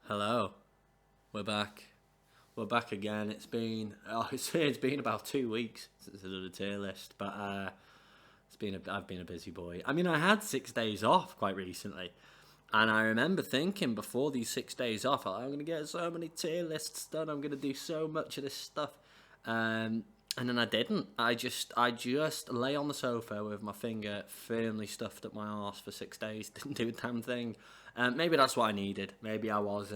Hello, we're back. We're back again. It's been about 2 weeks since I did a tier list, but I've been a busy boy. I mean, I had 6 days off quite recently, and I remember thinking before these 6 days off, I'm gonna get so many tier lists done. I'm gonna do so much of this stuff, and then I didn't. I just lay on the sofa with my finger firmly stuffed up my arse for 6 days. Didn't do a damn thing. Maybe that's what I needed. Maybe I was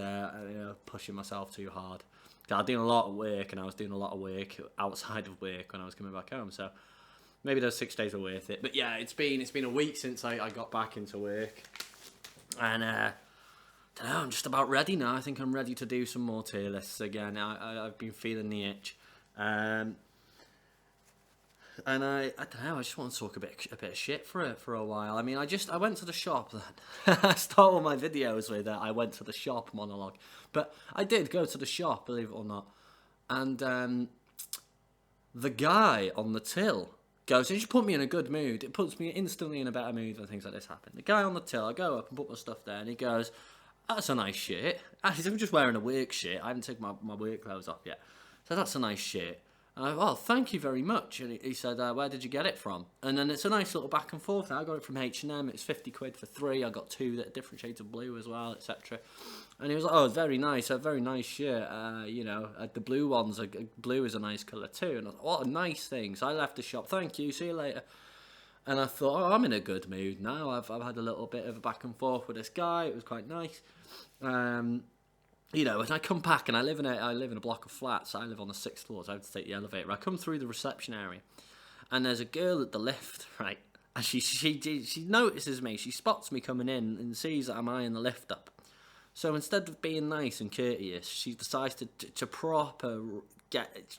pushing myself too hard. I was doing a lot of work, and I was doing a lot of work outside of work when I was coming back home. So maybe those 6 days are worth it. But yeah, it's been a week since I got back into work, and I don't know. I'm just about ready now. I think I'm ready to do some more tier lists again. I've been feeling the itch. And I don't know. I just want to talk a bit of shit for a while. I mean, I went to the shop. I start all my videos with I went to the shop monologue, but I did go to the shop, believe it or not. And the guy on the till goes, "It just put me in a good mood. It puts me instantly in a better mood when things like this happen." The guy on the till, I go up and put my stuff there, and he goes, "That's a nice shirt." I'm just wearing a work shirt. I haven't taken my work clothes off yet, so that's a nice shirt. Oh, thank you very much. And he said, "Where did you get it from?" And then it's a nice little back and forth. I got it from H&M. It's 50 quid for 3. I got 2 that are different shades of blue as well, etc. And he was like, "Oh, very nice. A very nice shirt. The blue ones, blue is a nice colour too." And I thought, what a nice thing. So I left the shop. "Thank you. See you later." And I thought, oh, I'm in a good mood now. I've had a little bit of a back and forth with this guy. It was quite nice. And I come back, and I live in a block of flats. I live on the 6th floor, so I have to take the elevator. I come through the reception area, and there's a girl at the lift, right? And she notices me. She spots me coming in and sees that I'm eyeing the lift up. So instead of being nice and courteous, she decides to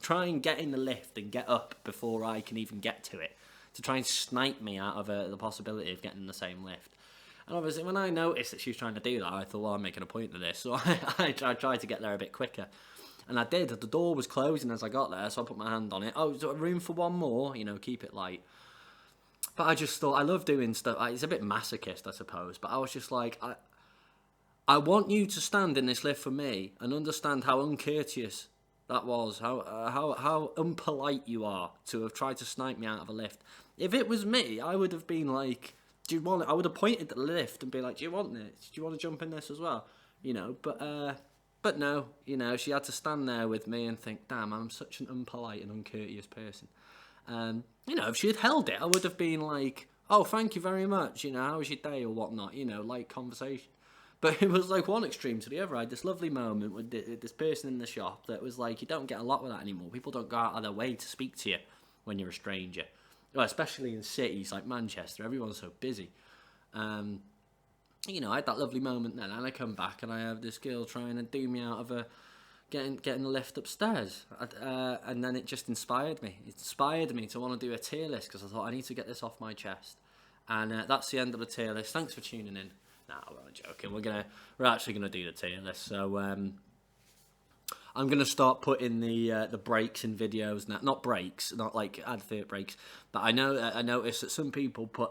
try and get in the lift and get up before I can even get to it, to try and snipe me out of the possibility of getting in the same lift. And obviously, when I noticed that she was trying to do that, I thought, well, I'm making a point of this. So I tried to get there a bit quicker. And I did. The door was closing as I got there, so I put my hand on it. Oh, is there room for one more? Keep it light. But I just thought, I love doing stuff. It's a bit masochist, I suppose. But I was just like, I want you to stand in this lift for me and understand how uncourteous that was. How unpolite you are to have tried to snipe me out of a lift. If it was me, I would have been like, "Do you want it?" I would have pointed at the lift and be like, "Do you want this? Do you want to jump in this as well?" But no, she had to stand there with me and think, "Damn, I'm such an unpolite and uncourteous person." If she had held it, I would have been like, "Oh, thank you very much. How was your day?" or whatnot. Like conversation. But it was like one extreme to the other. I had this lovely moment with this person in the shop that was like, you don't get a lot with that anymore. People don't go out of their way to speak to you when you're a stranger. Well, especially in cities like Manchester, everyone's so busy. I had that lovely moment then, and I come back and I have this girl trying to do me out of getting the lift upstairs, and then it just inspired me. It inspired me to want to do a tier list because I thought I need to get this off my chest, and that's the end of the tier list. Thanks for tuning in. Nah, I'm joking. We're actually gonna do the tier list. So I'm going to start putting the breaks in videos now. Not breaks, not like advert breaks. But I noticed that some people put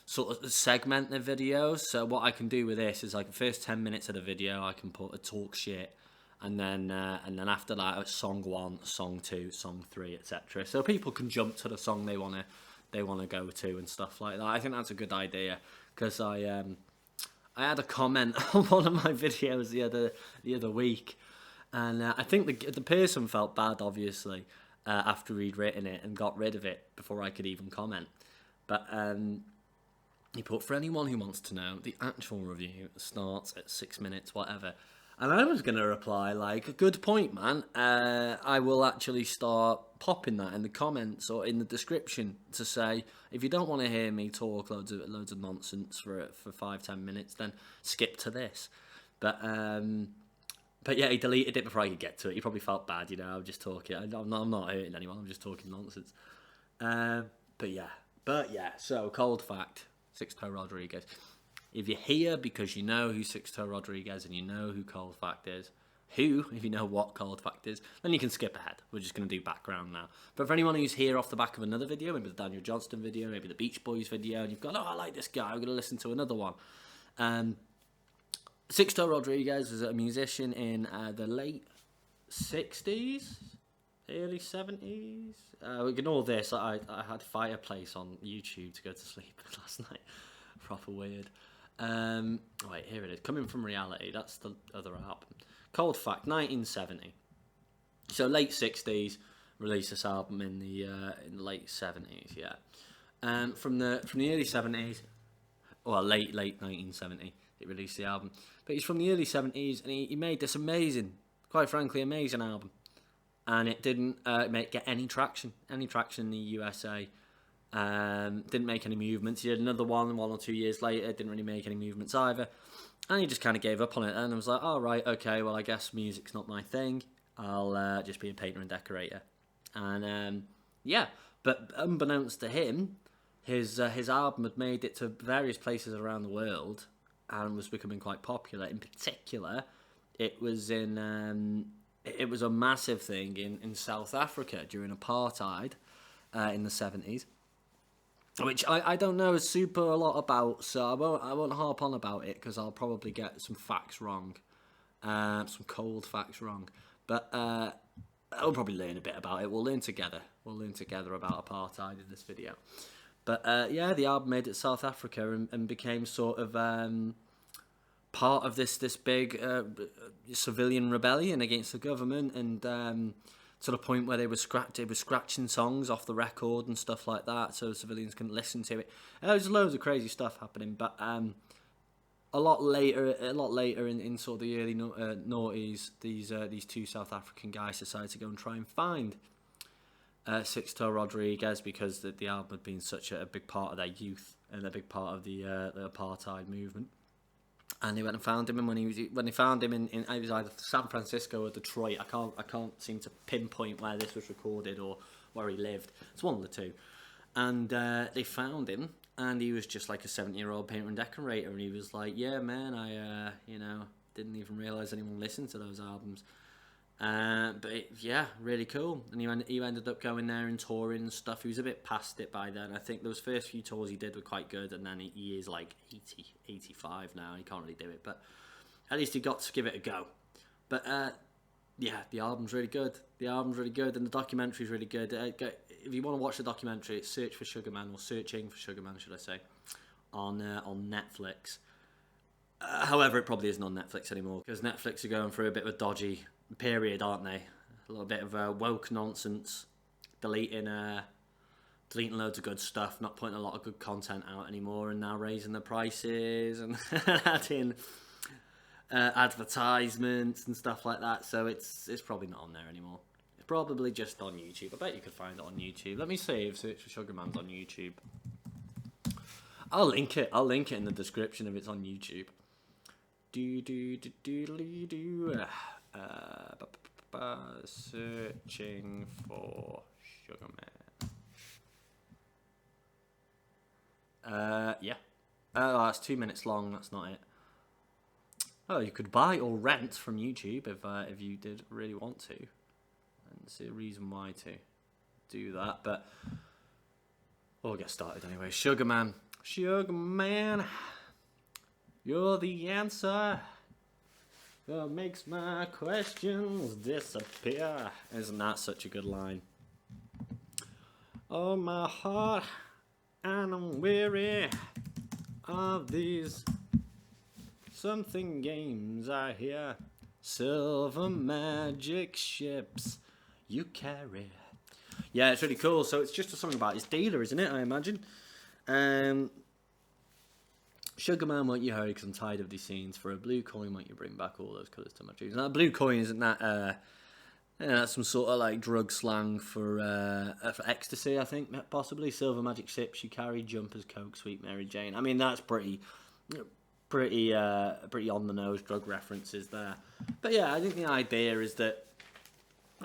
sort of segment their videos. So what I can do with this is like the first 10 minutes of the video, I can put a talk shit. And then after that, it's song 1, song 2, song 3, etc. So people can jump to the song they want to go to and stuff like that. I think that's a good idea because I had a comment on one of my videos the other week. And I think the person felt bad, obviously, after he'd written it and got rid of it before I could even comment. But he put, "For anyone who wants to know, the actual review starts at 6 minutes, whatever." And I was going to reply, like, "Good point, man. I will actually start popping that in the comments or in the description to say, if you don't want to hear me talk loads of nonsense for 5-10 minutes, then skip to this." But yeah, he deleted it before I could get to it. He probably felt bad, I'm just talking. I'm not hurting anyone. I'm just talking nonsense. But yeah. So cold fact: Sixto Rodriguez. If you're here because you know who Sixto Rodriguez and you know who cold fact is, if you know what cold fact is, then you can skip ahead. We're just going to do background now. But for anyone who's here off the back of another video, maybe the Daniel Johnston video, maybe the Beach Boys video, and you've gone, "Oh, I like this guy. I'm going to listen to another one." Sixto Rodriguez was a musician in the late 60s, early 70s. Ignore this. I had Fireplace on YouTube to go to sleep last night. Proper weird. Wait, here it is. Coming from Reality. That's the other album. Cold Fact, 1970. So late 60s, released this album in the late 70s. Yeah. From the early 70s, well, late 1970, he released the album. But he's from the early 70s, and he made this amazing, quite frankly, amazing album. And it didn't get any traction in the USA. Didn't make any movements. He did another one or 2 years later. Didn't really make any movements either. And he just kind of gave up on it. And I was like, oh, right, okay, well, I guess music's not my thing. I'll just be a painter and decorator. And, yeah, but unbeknownst to him, his album had made it to various places around the world and was becoming quite popular. In particular, it was a massive thing in South Africa during apartheid in the 70s, which I don't know a lot about, so I won't harp on about it because I'll probably get some facts wrong, some cold facts wrong. But I'll probably learn a bit about it. We'll learn together. About apartheid in this video. But yeah, the album made it to South Africa and became sort of part of this big civilian rebellion against the government, and to the point where they were scratching songs off the record and stuff like that, so civilians couldn't listen to it. There was loads of crazy stuff happening, but a lot later in sort of the early noughties, these two South African guys decided to go and try and find Sixto Rodriguez, because the album had been such a big part of their youth and a big part of the apartheid movement. And they went and found him, and when they found him in it was either San Francisco or Detroit. I can't seem to pinpoint where this was recorded or where he lived. It's one of the two. And they found him, and he was just like a 70-year-old painter and decorator, and he was like, "Yeah, man, I didn't even realize anyone listened to those albums." Yeah, really cool. And he ended up going there and touring and stuff. He was a bit past it by then. I think those first few tours he did were quite good, and then he is like 80, 85 now. He can't really do it, but at least he got to give it a go. But yeah, the album's really good. And the documentary's really good. If you want to watch the documentary, it's Searching for Sugar Man, should I say, on Netflix. However, it probably isn't on Netflix anymore, because Netflix are going through a bit of a dodgy period, aren't they? A little bit of woke nonsense, deleting loads of good stuff, not putting a lot of good content out anymore, and now raising the prices and adding advertisements and stuff like that. So it's probably not on there anymore. It's probably just on YouTube. I bet you could find it on YouTube. Let me see if Search for Sugar Man's on YouTube. I'll link it in the description if it's on YouTube. Searching for Sugar Man. Yeah. Oh, that's 2 minutes long. That's not it. Oh, you could buy or rent from YouTube if you did really want to. And see a reason why to do that, but we'll get started anyway. Sugar Man, you're the answer that makes my questions disappear. Isn't that such a good line? Oh, my heart, and I'm weary of these something games I hear. Silver magic ships you carry. Yeah, it's really cool. So it's just a song about his dealer, isn't it? I imagine. Sugar Man, won't you hurry, because I'm tired of these scenes. For a blue coin, won't you bring back all those colours to my dreams? Now, blue coin, isn't that that's some sort of like drug slang for ecstasy, I think, possibly. Silver magic ships you carry, jumpers, coke, sweet Mary Jane. I mean, that's pretty on the nose drug references there. But yeah, I think the idea is that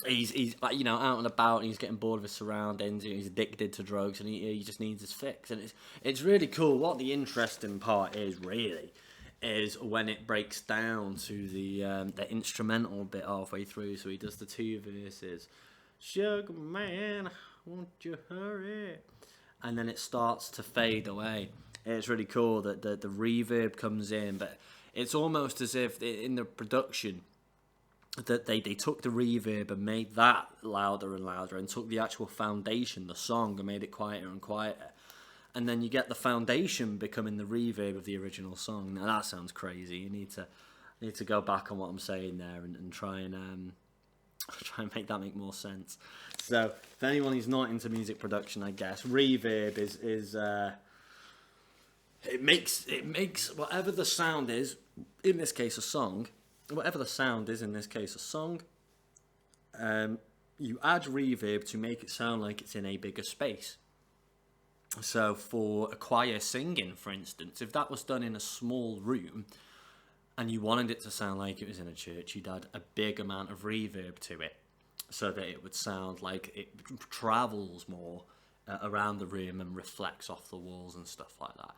he's like, out and about, and he's getting bored of his surroundings. He's addicted to drugs, and he just needs his fix. And it's really cool. What the interesting part is when it breaks down to the instrumental bit halfway through. So he does the two verses. Sugar Man, won't you hurry? And then it starts to fade away. It's really cool that the reverb comes in, but It's almost as if in the production that they took the reverb and made that louder and louder, and took the actual foundation, the song, and made it quieter and quieter. And then you get the foundation becoming the reverb of the original song. Now that sounds crazy. You need to go back on what I'm saying there and try and make that make more sense. So if anyone who's not into music production, I guess reverb is it makes whatever the sound is, in this case a song, whatever the sound is in this case a song, you add reverb to make it sound like it's in a bigger space. So for a choir singing, for instance, if that was done in a small room and you wanted it to sound like it was in a church, you'd add a big amount of reverb to it so that it would sound like it travels more around the room and reflects off the walls and stuff like that.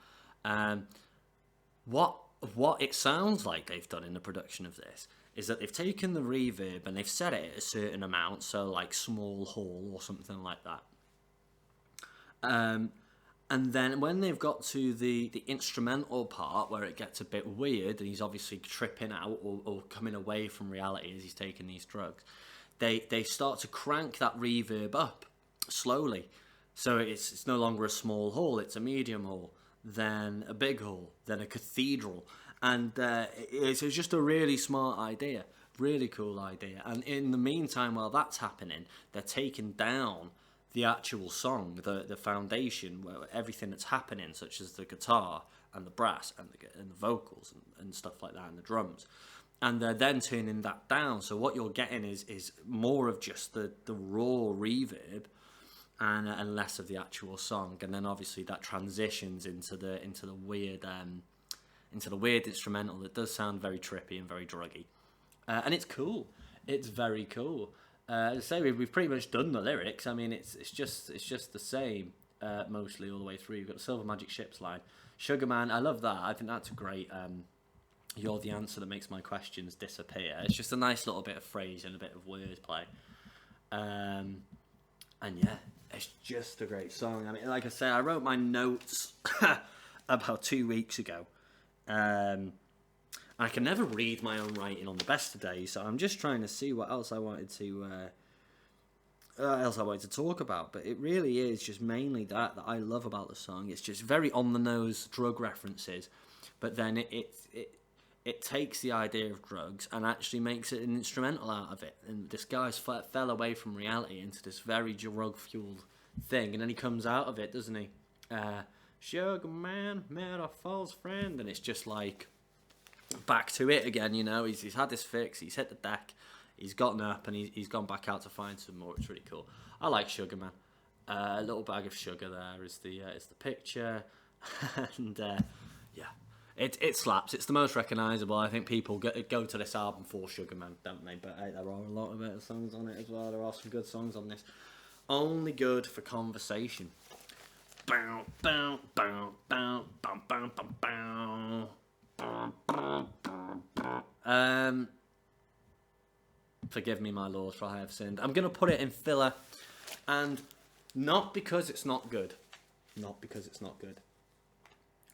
What it sounds like they've done in the production of this is that they've taken the reverb and they've set it at a certain amount, so like small hall or something like that. And then when they've got to the instrumental part where it gets a bit weird and he's obviously tripping out or coming away from reality as he's taking these drugs, they start to crank that reverb up slowly. So it's no longer a small hall, it's a medium hall, then a big hall, then a cathedral. And it's just a really smart idea, really cool idea. And in the meantime, while that's happening, they're taking down the actual song, the foundation, where everything that's happening, such as the guitar and the brass and the vocals and stuff like that, and the drums, and they're then turning that down. So what you're getting is more of just the raw reverb and less of the actual song. And then obviously that transitions into the weird instrumental that does sound very trippy and very druggy, and it's cool. It's very cool. As I say, we've pretty much done the lyrics. I mean, it's just the same mostly all the way through. You've got the Silver Magic Ships line, Sugar Man. I love that. I think that's a great. You're the answer that makes my questions disappear. It's just a nice little bit of phrase and a bit of wordplay. And yeah, it's just a great song. I mean, like I say, I wrote my notes about 2 weeks ago. I can never read my own writing on the best of days, so I'm just trying to see what else I wanted to talk about. But it really is just mainly that I love about the song. It's just very on the nose drug references, but then it takes the idea of drugs and actually makes it an instrumental out of it. And this guy's fell away from reality into this very drug fueled thing, and then he comes out of it, doesn't he? Sugar Man met a false friend, and it's just like back to it again, you know. He's had this fix, he's hit the deck, he's gotten up, and he's gone back out to find some more. It's really cool. I like Sugar Man. A little bag of sugar there is the picture, and yeah, it slaps. It's the most recognisable. I think people go to this album for Sugar Man, don't they? But there are a lot of better songs on it as well. There are some good songs on this. Only good for conversation. Bow, bow, bow, bow, bow, bow, bow, bow. Forgive me, my Lord, for I have sinned. I'm going to put it in filler, and not because it's not good. Not because it's not good.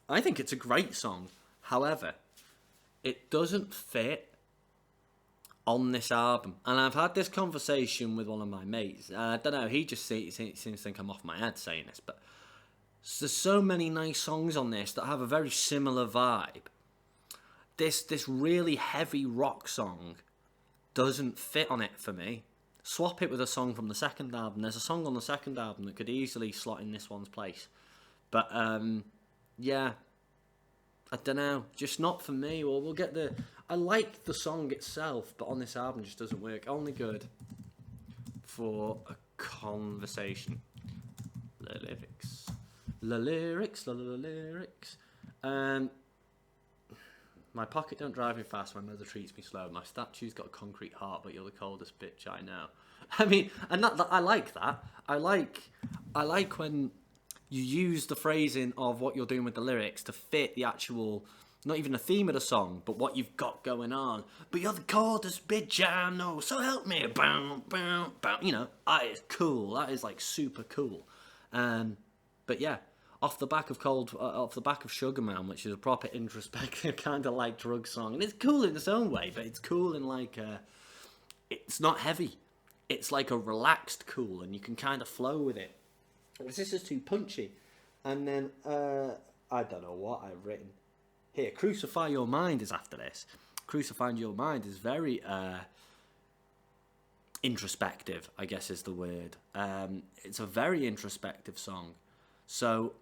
I think it's a great song. However, it doesn't fit on this album. And I've had this conversation with one of my mates. I don't know, he just seems to think I'm off my head saying this, but there's so many nice songs on this that have a very similar vibe. This really heavy rock song doesn't fit on it for me. Swap it with a song from the second album. There's a song on the second album that could easily slot in this one's place. But, yeah, I don't know. Just not for me. Well, we'll get the... I like the song itself, but on this album it just doesn't work. Only good for a conversation. The lyrics. The lyrics. The lyrics. My pocket don't drive me fast, my mother treats me slow. My statue's got a concrete heart, but you're the coldest bitch I know. I mean, and I like that. I like when you use the phrasing of what you're doing with the lyrics to fit the actual, not even the theme of the song, but what you've got going on. But you're the coldest bitch I know, so help me. Bow, bow, bow. You know, that is cool. That is like super cool. But yeah, off the back of Sugar Man, which is a proper introspective kind of like drug song, and it's cool in its own way, but it's cool in like it's not heavy. It's like a relaxed cool, and you can kind of flow with it. This is just too punchy. And then I don't know what I've written here. Crucify Your Mind is after this. Crucifying Your Mind is very introspective, I guess is the word. It's a very introspective song. So,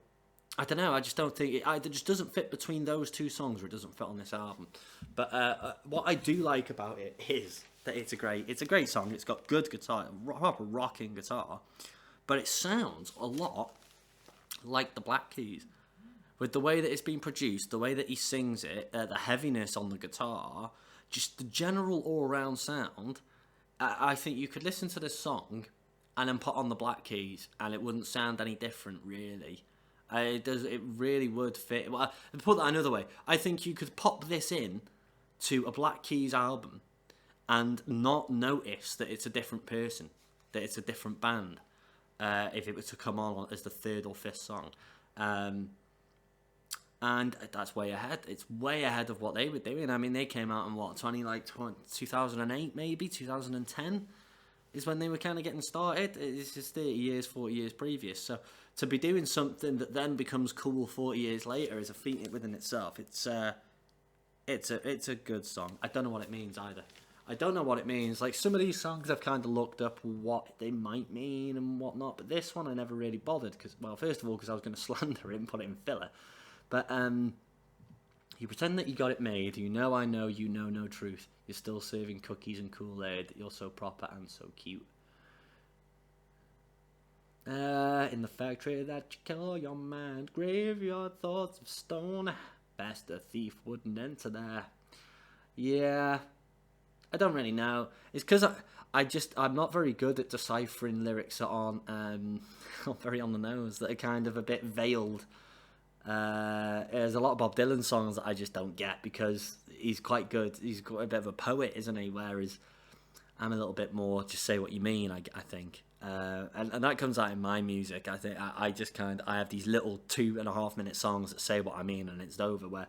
I don't know, I just don't think... it just doesn't fit between those two songs, or it doesn't fit on this album. But what I do like about it is that it's a great song. It's got good guitar, proper rocking guitar. But it sounds a lot like the Black Keys. With the way that it's been produced, the way that he sings it, the heaviness on the guitar, just the general all-round sound, I think you could listen to this song and then put on the Black Keys and it wouldn't sound any different, really. It really would fit. Well, put that another way, I think you could pop this in to a Black Keys album and not notice that it's a different person, that it's a different band, if it was to come on as the third or fifth song. And that's way ahead. It's way ahead of what they were doing. I mean, they came out in 2008 maybe, 2010 is when they were kind of getting started. It's just 30 years, 40 years previous. So to be doing something that then becomes cool 40 years later is a feat within itself. It's a good song. I don't know what it means either. I don't know what it means. Like, some of these songs I've kind of looked up what they might mean and whatnot, but this one I never really bothered because, well, first of all, because I was going to slander it and put it in filler. But you pretend that you got it made. You know I know, you know no truth. You're still serving cookies and Kool-Aid. You're so proper and so cute. In the factory that you call your mind, graveyard thoughts of stone. Best a thief wouldn't enter there. Yeah, I don't really know. It's because I'm not very good at deciphering lyrics that aren't very on the nose, that are kind of a bit veiled. There's a lot of Bob Dylan songs that I just don't get because he's quite good. He's got a bit of a poet, isn't he? Whereas I'm a little bit more just say what you mean, I think. And that comes out in my music. I think I have these little 2.5 minute songs that say what I mean and it's over. Where,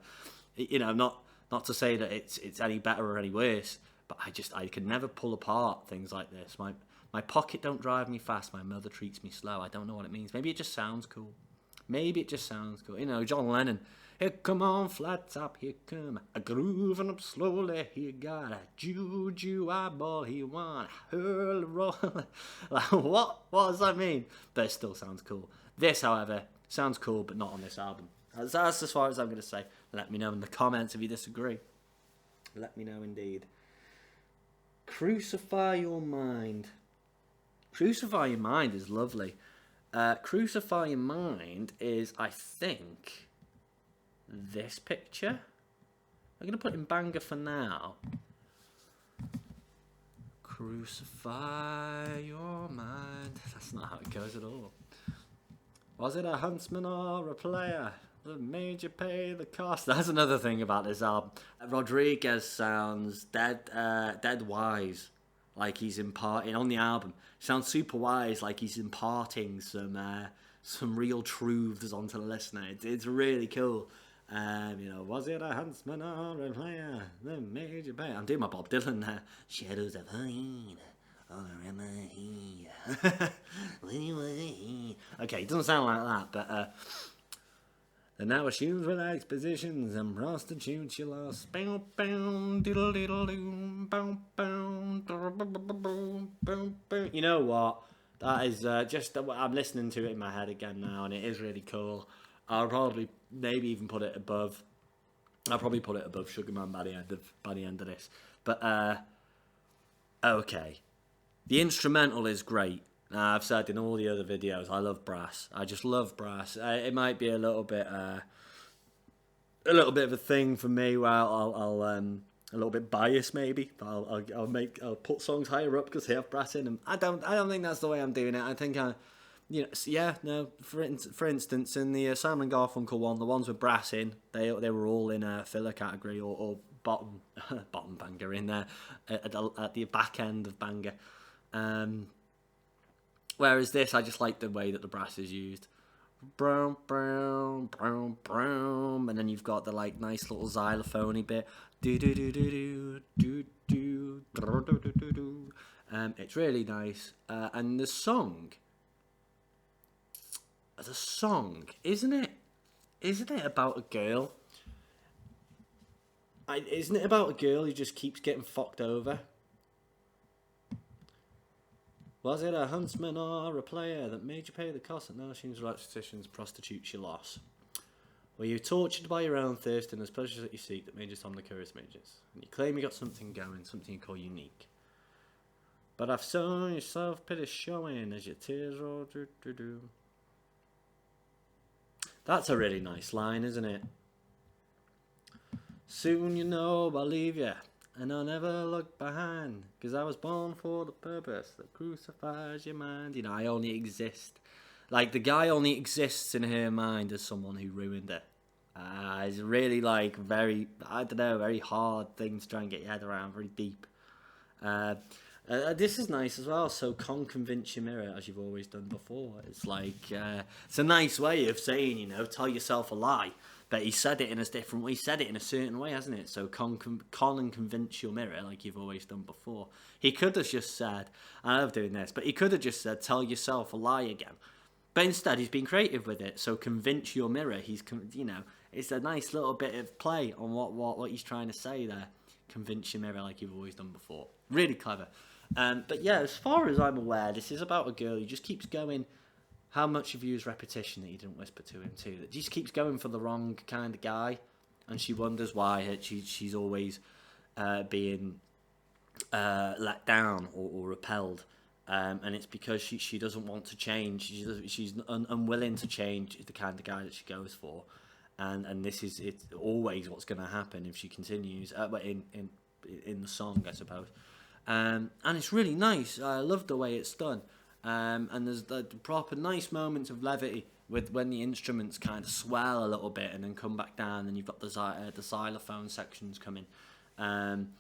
you know, not to say that it's any better or any worse, but I can never pull apart things like this. My pocket don't drive me fast. My mother treats me slow. I don't know what it means. Maybe it just sounds cool. Maybe it just sounds cool. You know, John Lennon. Here come on, flat top, here come a grooving up slowly. He got a juju eyeball, he want a hurl roll. Like, what does that mean? But it still sounds cool. This, however, sounds cool, but not on this album. That's as far as I'm going to say. Let me know in the comments if you disagree. Let me know indeed. Crucify Your Mind. Crucify Your Mind is lovely. Crucify Your Mind is, I think, this picture. I'm going to put in banger for now. Crucify your mind. That's not how it goes at all. Was it a huntsman or a player that made you pay the cost? That's another thing about this album. Rodriguez sounds dead wise. Like he's imparting on the album. Sounds super wise, like he's imparting some real truths onto the listener. It's really cool. You know, was it a huntsman or a player that made you pay? I'm doing my Bob Dylan there. Shadows of pain all around my head. Okay, it doesn't sound like that, but and now assumes relaxed positions and prostitutes you lost. Bow, bow, diddle, diddle, doom, bow, bow, boom, boom, boom. You know what? That is just, I'm listening to it in my head again now, and it is really cool. I'll probably maybe even put it above. I'll probably put it above Sugar Man by the end of this. But okay, the instrumental is great. I've said in all the other videos, I love brass. I just love brass. It might be a little bit of a thing for me where I'll a little bit biased maybe. But I'll put songs higher up because they have brass in them. I don't think that's the way I'm doing it. I think For instance, in the Simon and Garfunkel one, the ones with brass in, they were all in a filler category or bottom banger in there at the back end of banger. Whereas this, I just like the way that the brass is used. broom, broom, broom, broom, and then you've got the like nice little xylophone bit. Do do do do do do do do do do do. It's really nice, and the song, isn't it? Isn't it about a girl? Isn't it about a girl who just keeps getting fucked over? Was it a huntsman or a player that made you pay the cost of notions, repetitions, prostitutes you lost? Were you tortured by your own thirst and the pleasures that you seek that made you some curious images? And you claim you got something going, something you call unique. But I've sown yourself pity showing as your tears roll. That's a really nice line, isn't it? Soon you know I'll leave you, and I'll never look behind, 'cause I was born for the purpose that crucifies your mind. You know, I only exist. Like, the guy only exists in her mind as someone who ruined her. It's really, like, very, I don't know, very hard thing to try and get your head around, very deep. This is nice as well. So convince your mirror as you've always done before. It's like, it's a nice way of saying, you know, tell yourself a lie. But he said it in a different way. He said it in a certain way, hasn't it? So con and convince your mirror like you've always done before. He could have just said, I love doing this, but he could have just said, tell yourself a lie again. But instead, he's been creative with it. So convince your mirror. You know, it's a nice little bit of play on what he's trying to say there. Convince your mirror like you've always done before. Really clever. But yeah, as far as I'm aware, this is about a girl who just keeps going. How much of you is repetition that you didn't whisper to him too? That just keeps going for the wrong kind of guy, and she wonders why she's always being let down or repelled, and it's because she doesn't want to change. She's unwilling to change the kind of guy that she goes for, and this is it's always what's going to happen if she continues. In the song, I suppose, and it's really nice. I love the way it's done. And there's the proper nice moments of levity with when the instruments kind of swell a little bit and then come back down, and you've got the xylophone sections coming. Man,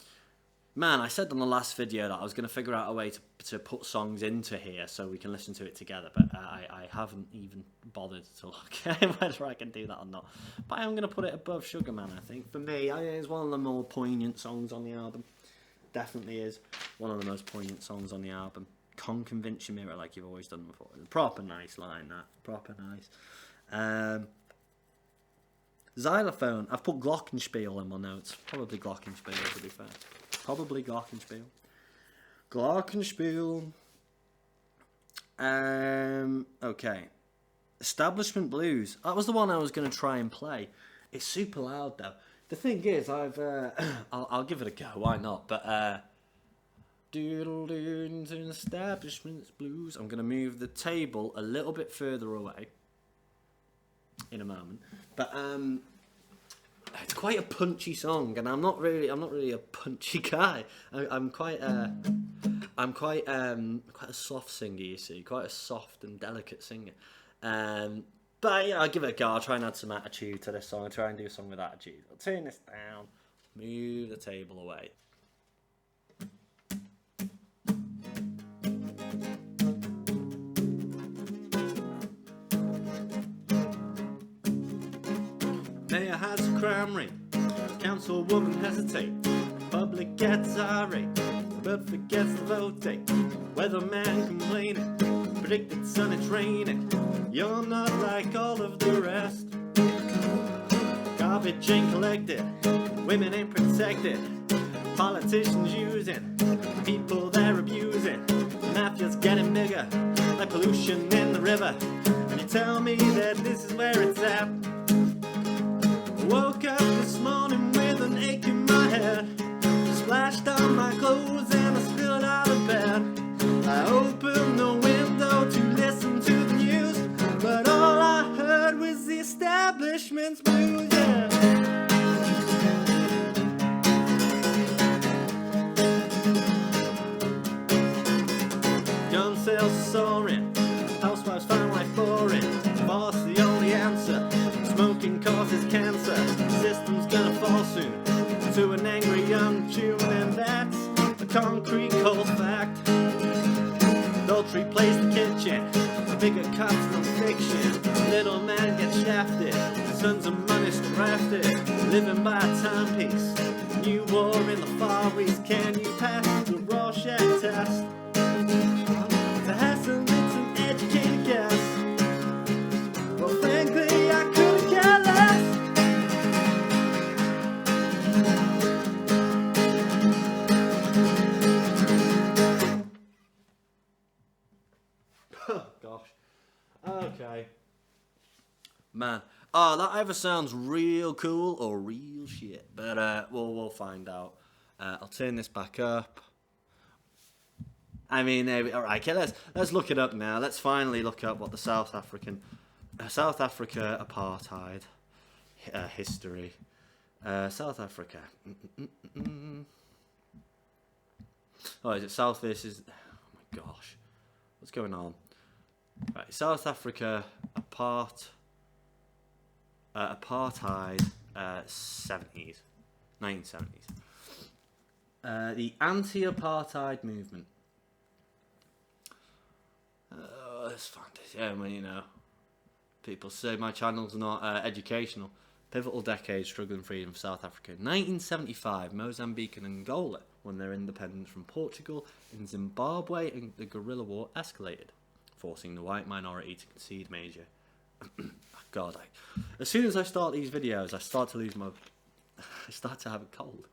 I said on the last video that I was going to figure out a way to put songs into here so we can listen to it together, but I haven't even bothered to look at whether I can do that or not. But I'm going to put it above Sugar Man, I think. For me, it's one of the more poignant songs on the album. Definitely is one of the most poignant songs on the album. Convince your mirror like you've always done before. Proper nice line, that. Proper nice. Xylophone. I've put glockenspiel in my notes. Probably glockenspiel, to be fair. Probably glockenspiel. Glockenspiel. Okay. Establishment Blues. That was the one I was going to try and play. It's super loud, though. The thing is, I'll give it a go. Why not? But, doodle into establishment's blues. I'm going to move the table a little bit further away in a moment, but it's quite a punchy song, and I'm not really a punchy guy. I'm quite a soft singer, you see, quite a soft and delicate singer. But yeah, I'll give it a go. I'll try and add some attitude to this song. I'll try and do a song with attitude. I'll turn this down, move the table away. Mayor has a crime rate, councilwoman hesitate, public gets irate, but forgets the vote date. Weatherman complaining, predicted sun it's raining. You're not like all of the rest. Garbage ain't collected, women ain't protected, politicians using, people they're abusing. Mafia's getting bigger, like pollution in the river. And you tell me that this is where it's at. Woke up this morning with an ache in my head, splashed on my clothes and I spilled out of bed. I opened the window to listen to the news, but all I heard was the establishment's blues, yeah. Gun sales soaring, housewives find life boring, divorce the only answer. Smoking causes cancer, system's gonna fall soon to an angry young June, and that's a concrete cold fact. Adultery plays the kitchen, a bigger cops than fiction. little man gets shafted, sons of money drafted, living by a timepiece. New war in the Far East, can you pass the Rorschach test? To hassle with some educated guess. Well, frankly, I couldn't care less. Oh, gosh. Okay. Man. Oh, that either sounds real cool or real shit. But we'll find out. I'll turn this back up. I mean, all right. Okay, let's look it up now. Let's finally look up what the South Africa apartheid history. South Africa. Oh, is it South versus? Oh my gosh, what's going on? Right, South Africa apartheid 70s, 1970s. The anti-apartheid movement. Let's find this. Yeah, well, you know, people say my channel's not educational. Pivotal decade struggling freedom of South Africa. 1975, Mozambique and Angola won their independence from Portugal. In Zimbabwe, and the guerrilla war escalated, forcing the white minority to concede major. God, as soon as I start these videos, I start to lose my... I start to have a cold.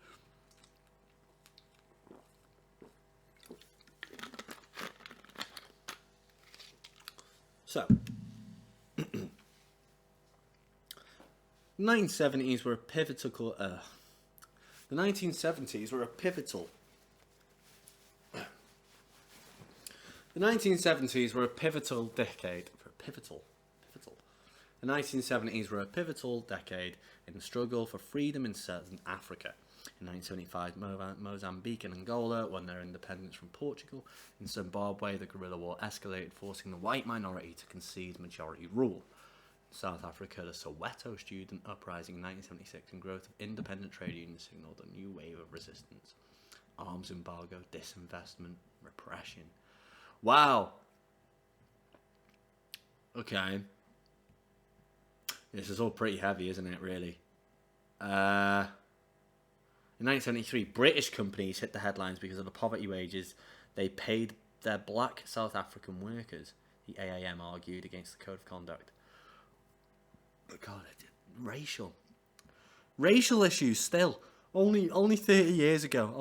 So, the 1970s were a pivotal. The 1970s were a pivotal. The 1970s were a pivotal decade. The 1970s were a pivotal decade in the struggle for freedom in Southern Africa. In 1975, Mozambique and Angola won their independence from Portugal. In Zimbabwe, the guerrilla war escalated, forcing the white minority to concede majority rule. In South Africa, the Soweto student uprising in 1976 and growth of independent trade unions signalled a new wave of resistance. Arms embargo, disinvestment, repression. Wow. Okay. This is all pretty heavy, isn't it, really? In 1973, British companies hit the headlines because of the poverty wages they paid their black South African workers. The AAM argued against the code of conduct. But God, racial issues still. Only 30 years ago.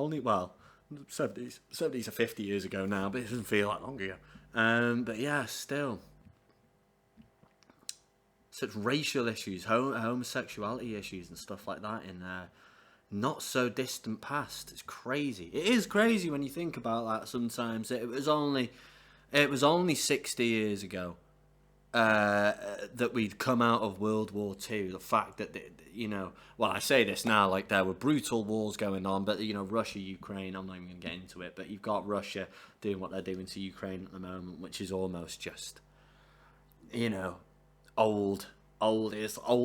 70s or 50 years ago now, but it doesn't feel that long ago. But yeah, still. Such racial issues, homosexuality issues and stuff like that in not so distant past. It's crazy. It is crazy when you think about that sometimes. It was only 60 years ago that we'd come out of World War II. The fact that, well, I say this now like there were brutal wars going on, but, Russia, Ukraine, I'm not even going to get into it, but you've got Russia doing what they're doing to Ukraine at the moment, which is almost just, old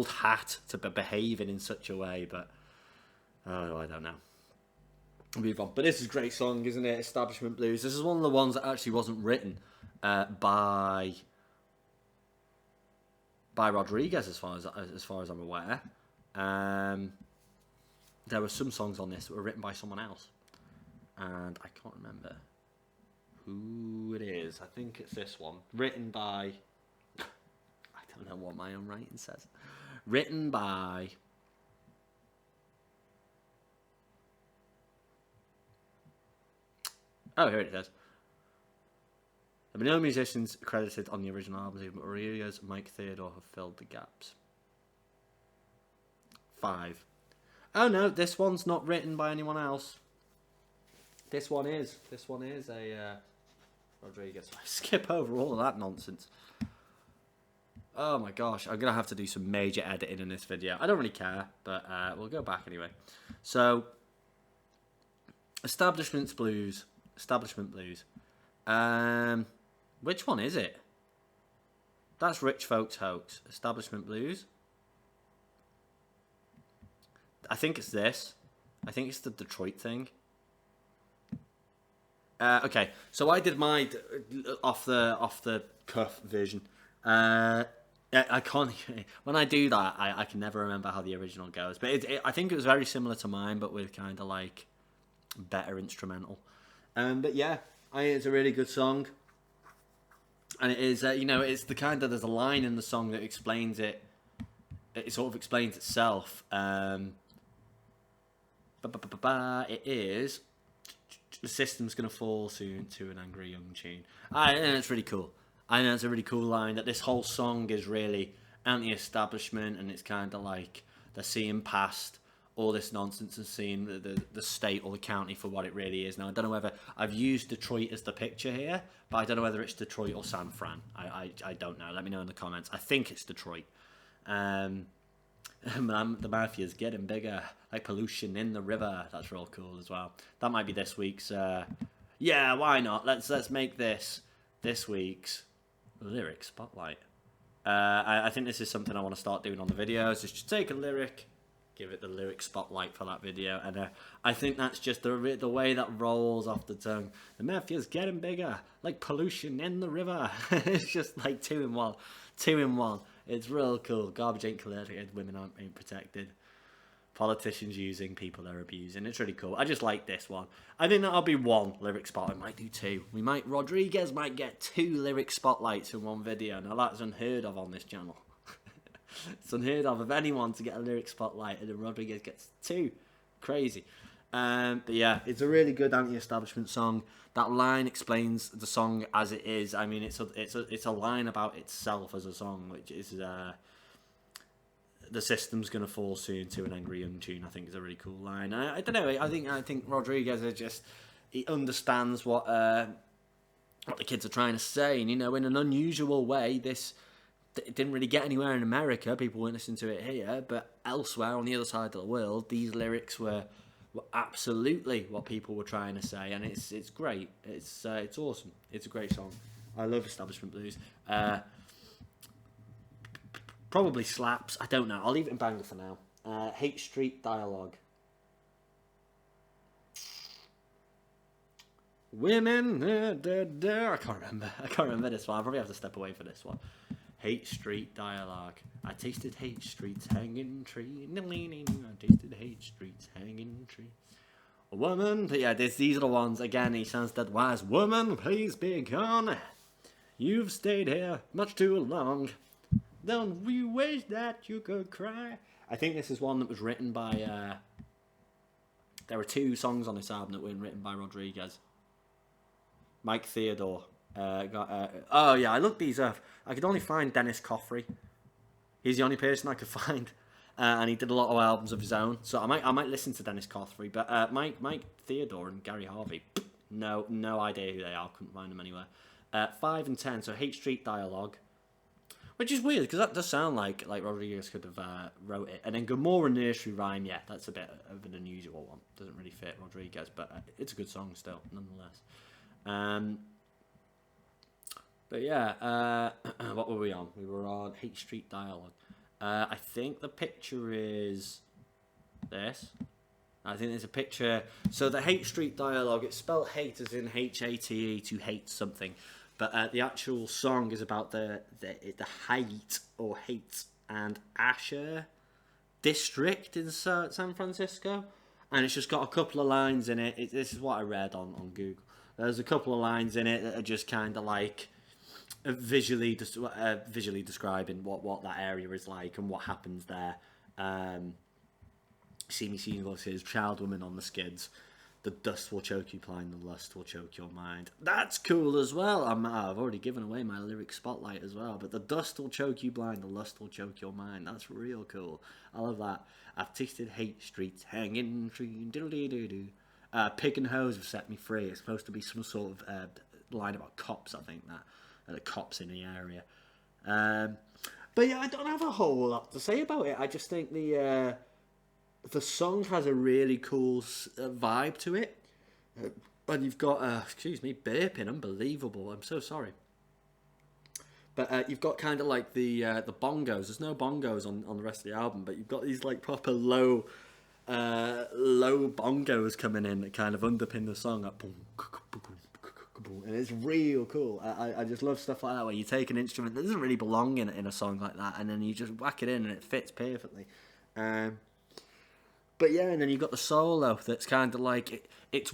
hat to be behaving in such a way, but I don't know. Move on. But this is a great song, isn't it? Establishment Blues. This is one of the ones that actually wasn't written by Rodriguez, as far as I'm aware. There were some songs on this that were written by someone else, and I can't remember who it is. I think it's this one, written by. I don't know what my own writing says. Written by. Oh, here it is. There were no musicians credited on the original album, but Rodriguez and Mike Theodore have filled the gaps. 5. Oh no, this one's not written by anyone else. This one is a Rodriguez. I skip over all of that nonsense. Oh my gosh, I'm going to have to do some major editing in this video. I don't really care, but we'll go back anyway. So, Establishment Blues. Which one is it? That's Rich Folks Hoax. Establishment Blues. I think it's this. I think it's the Detroit thing. Okay, so I did my off the cuff version. I can't. When I do that, I can never remember how the original goes. But I think it was very similar to mine, but with kind of like better instrumental. But yeah, it's a really good song, and it is. It's the kind of there's a line in the song that explains it. It sort of explains itself. It is. The system's gonna fall soon to an angry young tune. And it's really cool. I know it's a really cool line that this whole song is really anti-establishment, and it's kind of like they're seeing past all this nonsense and seeing the state or the county for what it really is. Now, I don't know whether I've used Detroit as the picture here, but I don't know whether it's Detroit or San Fran. I don't know. Let me know in the comments. I think it's Detroit. The mafia's getting bigger, like pollution in the river. That's real cool as well. That might be this week's. Yeah, why not? Let's make this week's lyric spotlight. I think this is something I want to start doing on the videos. Is just take a lyric, give it the lyric spotlight for that video, and I think that's just the way that rolls off the tongue. The mafia's getting bigger, like pollution in the river. It's just like two in one. It's real cool. Garbage ain't collected, women ain't protected. Politicians using people they're abusing. It's really cool. I just like this one. I think that'll be one lyric spot. I might do two. Rodriguez might get 2 lyric spotlights in one video. Now that's unheard of on this channel. It's unheard of anyone to get a lyric spotlight, and then Rodriguez gets 2. Crazy. But yeah, it's a really good anti-establishment song. That line explains the song as it is. I mean, it's a line about itself as a song, which is the system's gonna fall soon to an angry young tune. I think is a really cool line. I don't know. I think Rodriguez he understands what the kids are trying to say, and in an unusual way, it didn't really get anywhere in America. People weren't listening to it here, but elsewhere on the other side of the world, these lyrics were absolutely what people were trying to say, and it's great. It's awesome. It's a great song. I love Establishment Blues. Probably slaps. I don't know. I'll leave it in banger for now. Hate Street Dialogue. Women. I can't remember this one. I'll probably have to step away for this one. Hate Street Dialogue. I tasted hate streets hanging tree. I tasted hate streets hanging tree. A woman. Yeah, these are the ones. Again, he sounds dead wise. Woman, please be gone. You've stayed here much too long. Don't we wish that you could cry? I think this is one that was written by... there were 2 songs on this album that were written by Rodriguez. Mike Theodore. Oh yeah, I looked these up. I could only find Dennis Coffrey. He's the only person I could find, and he did a lot of albums of his own. So I might listen to Dennis Coffrey, but Mike Theodore and Gary Harvey, no idea who they are. Couldn't find them anywhere. 5 and 10. So Hate Street Dialogue, which is weird because that does sound like Rodriguez could have wrote it. And then Gommorah Nursery Rhyme. Yeah, that's a bit of an unusual one. Doesn't really fit Rodriguez, but it's a good song still, nonetheless. But yeah, what were we on? We were on Hate Street Dialogue. I think the picture is this. I think there's a picture. So the Hate Street Dialogue, it's spelled hate as in H-A-T-E, to hate something. But the actual song is about the Haight or Haight and Asher district in San Francisco. And it's just got a couple of lines in it. This is what I read on Google. There's a couple of lines in it that are just kind of like visually describing what that area is like and what happens there. See me seeing his child woman on the skids. The dust will choke you blind, the lust will choke your mind. That's cool as well. I've already given away my lyric spotlight as well. But the dust will choke you blind, the lust will choke your mind. That's real cool. I love that. I've tasted hate streets hanging tree. Diddle-dee-doo-doo. Pig and hose have set me free. It's supposed to be some sort of line about cops, I think, that the cops in the area. But yeah, I don't have a whole lot to say about it. I just think the song has a really cool vibe to it. And you've got, excuse me, burping, unbelievable. I'm so sorry. But you've got kind of like the bongos. There's no bongos on the rest of the album, but you've got these like proper low bongos coming in that kind of underpin the song. Like, boom, remarkable, and it's real cool. I just love stuff like that, where you take an instrument that doesn't really belong in a song like that, and then you just whack it in and it fits perfectly. But yeah, and then you've got the solo that's kind of like, it's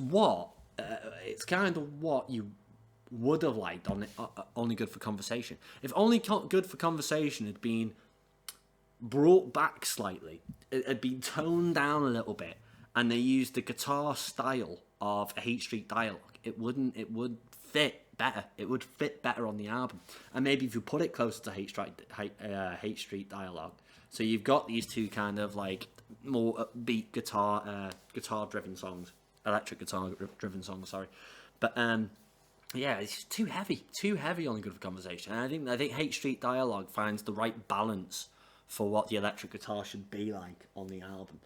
kind of what you would have liked on Only Good for Conversation. If Only Good for Conversation had been brought back slightly, it had been toned down a little bit, and they used the guitar style of a Hate Street Dialogue, it would fit better. It would fit better on the album. And maybe if you put it closer to Hate Street Dialogue, so you've got these two kind of like more upbeat guitar driven songs, electric guitar driven songs, sorry. But yeah, it's too heavy on the Good for Conversation. And I think Hate Street Dialogue finds the right balance for what the electric guitar should be like on the album.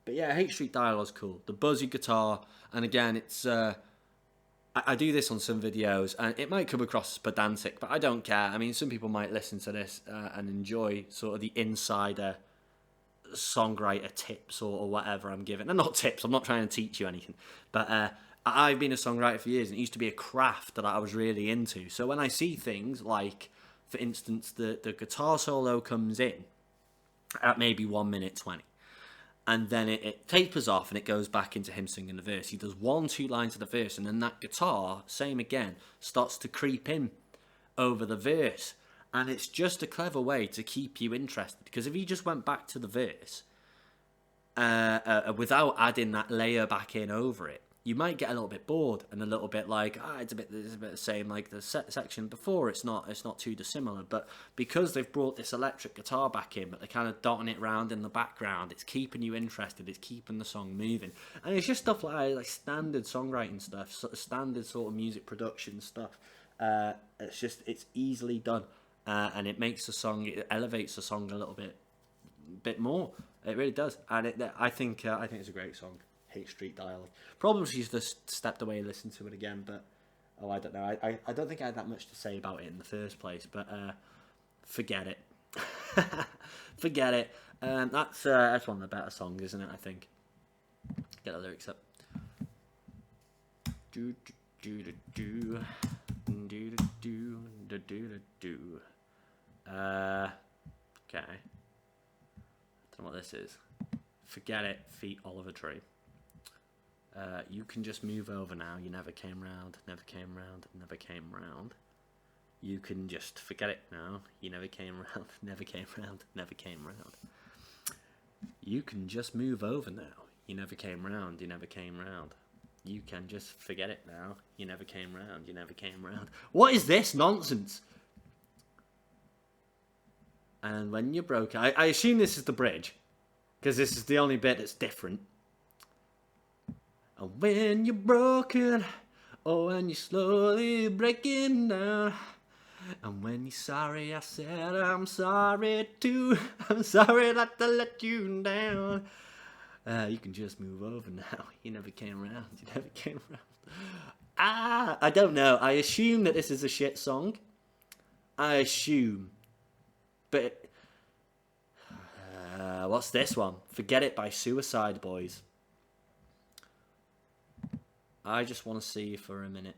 But yeah, Hate Street Dialogue's cool. The buzzy guitar, and again, it's I do this on some videos, and it might come across as pedantic, but I don't care. I mean, some people might listen to this and enjoy sort of the insider songwriter tips or whatever I'm giving. And not tips, I'm not trying to teach you anything, but I've been a songwriter for years, and it used to be a craft that I was really into. So when I see things like, for instance, the guitar solo comes in at maybe 1 minute 20, and then it tapers off and it goes back into him singing the verse. He does 1-2 lines of the verse, and then that guitar, same again, starts to creep in over the verse. And it's just a clever way to keep you interested, because if he just went back to the verse without adding that layer back in over it, you might get a little bit bored and a little bit like, it's a bit the same like the section before. It's not too dissimilar. But because they've brought this electric guitar back in, but they're kind of dotting it around in the background, it's keeping you interested. It's keeping the song moving, and it's just stuff like standard songwriting stuff, standard sort of music production stuff. It's easily done, and it makes the song, it elevates the song a little bit more. It really does, and I think it's a great song. Hate Street Dialogue. Probably she's just stepped away and listened to it again, but I don't know. I don't think I had that much to say about it in the first place, but forget it. Forget it. That's one of the better songs, isn't it? I think. Get the lyrics up. Do do do do do do do do do do. Okay. Don't know what this is. Forget it. Feet Oliver Tree. You can just move over now. You never came round, never came round, never came round. You can just forget it now. You never came round, never came round, never came round. You can just move over now. You never came round, you never came round. You can just forget it now. You never came round, you never came round. What is this nonsense? And when you broke, I assume this is the bridge, because this is the only bit that's different. And when you're broken, oh, and you're slowly breaking down, and when you're sorry, I said I'm sorry too. I'm sorry not to let you down. You can just move over now. You never came around. You never came around. I don't know. I assume that this is a shit song. I assume. But what's this one? Forget It by Suicide Boys. I just want to see for a minute.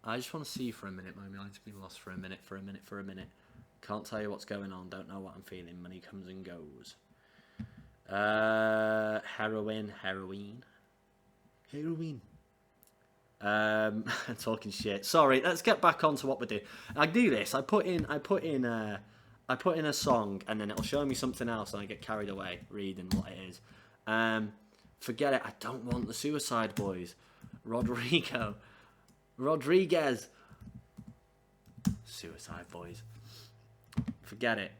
I just want to see for a minute. My mind's been lost for a minute. Can't tell you what's going on. Don't know what I'm feeling. Money comes and goes. Heroin. Talking shit. Sorry. Let's get back onto what we're doing. I do this. I put in a song, and then it'll show me something else, and I get carried away reading what it is. Forget it. I don't want the Suicide Boys. Rodriguez. Suicide Boys. Forget it.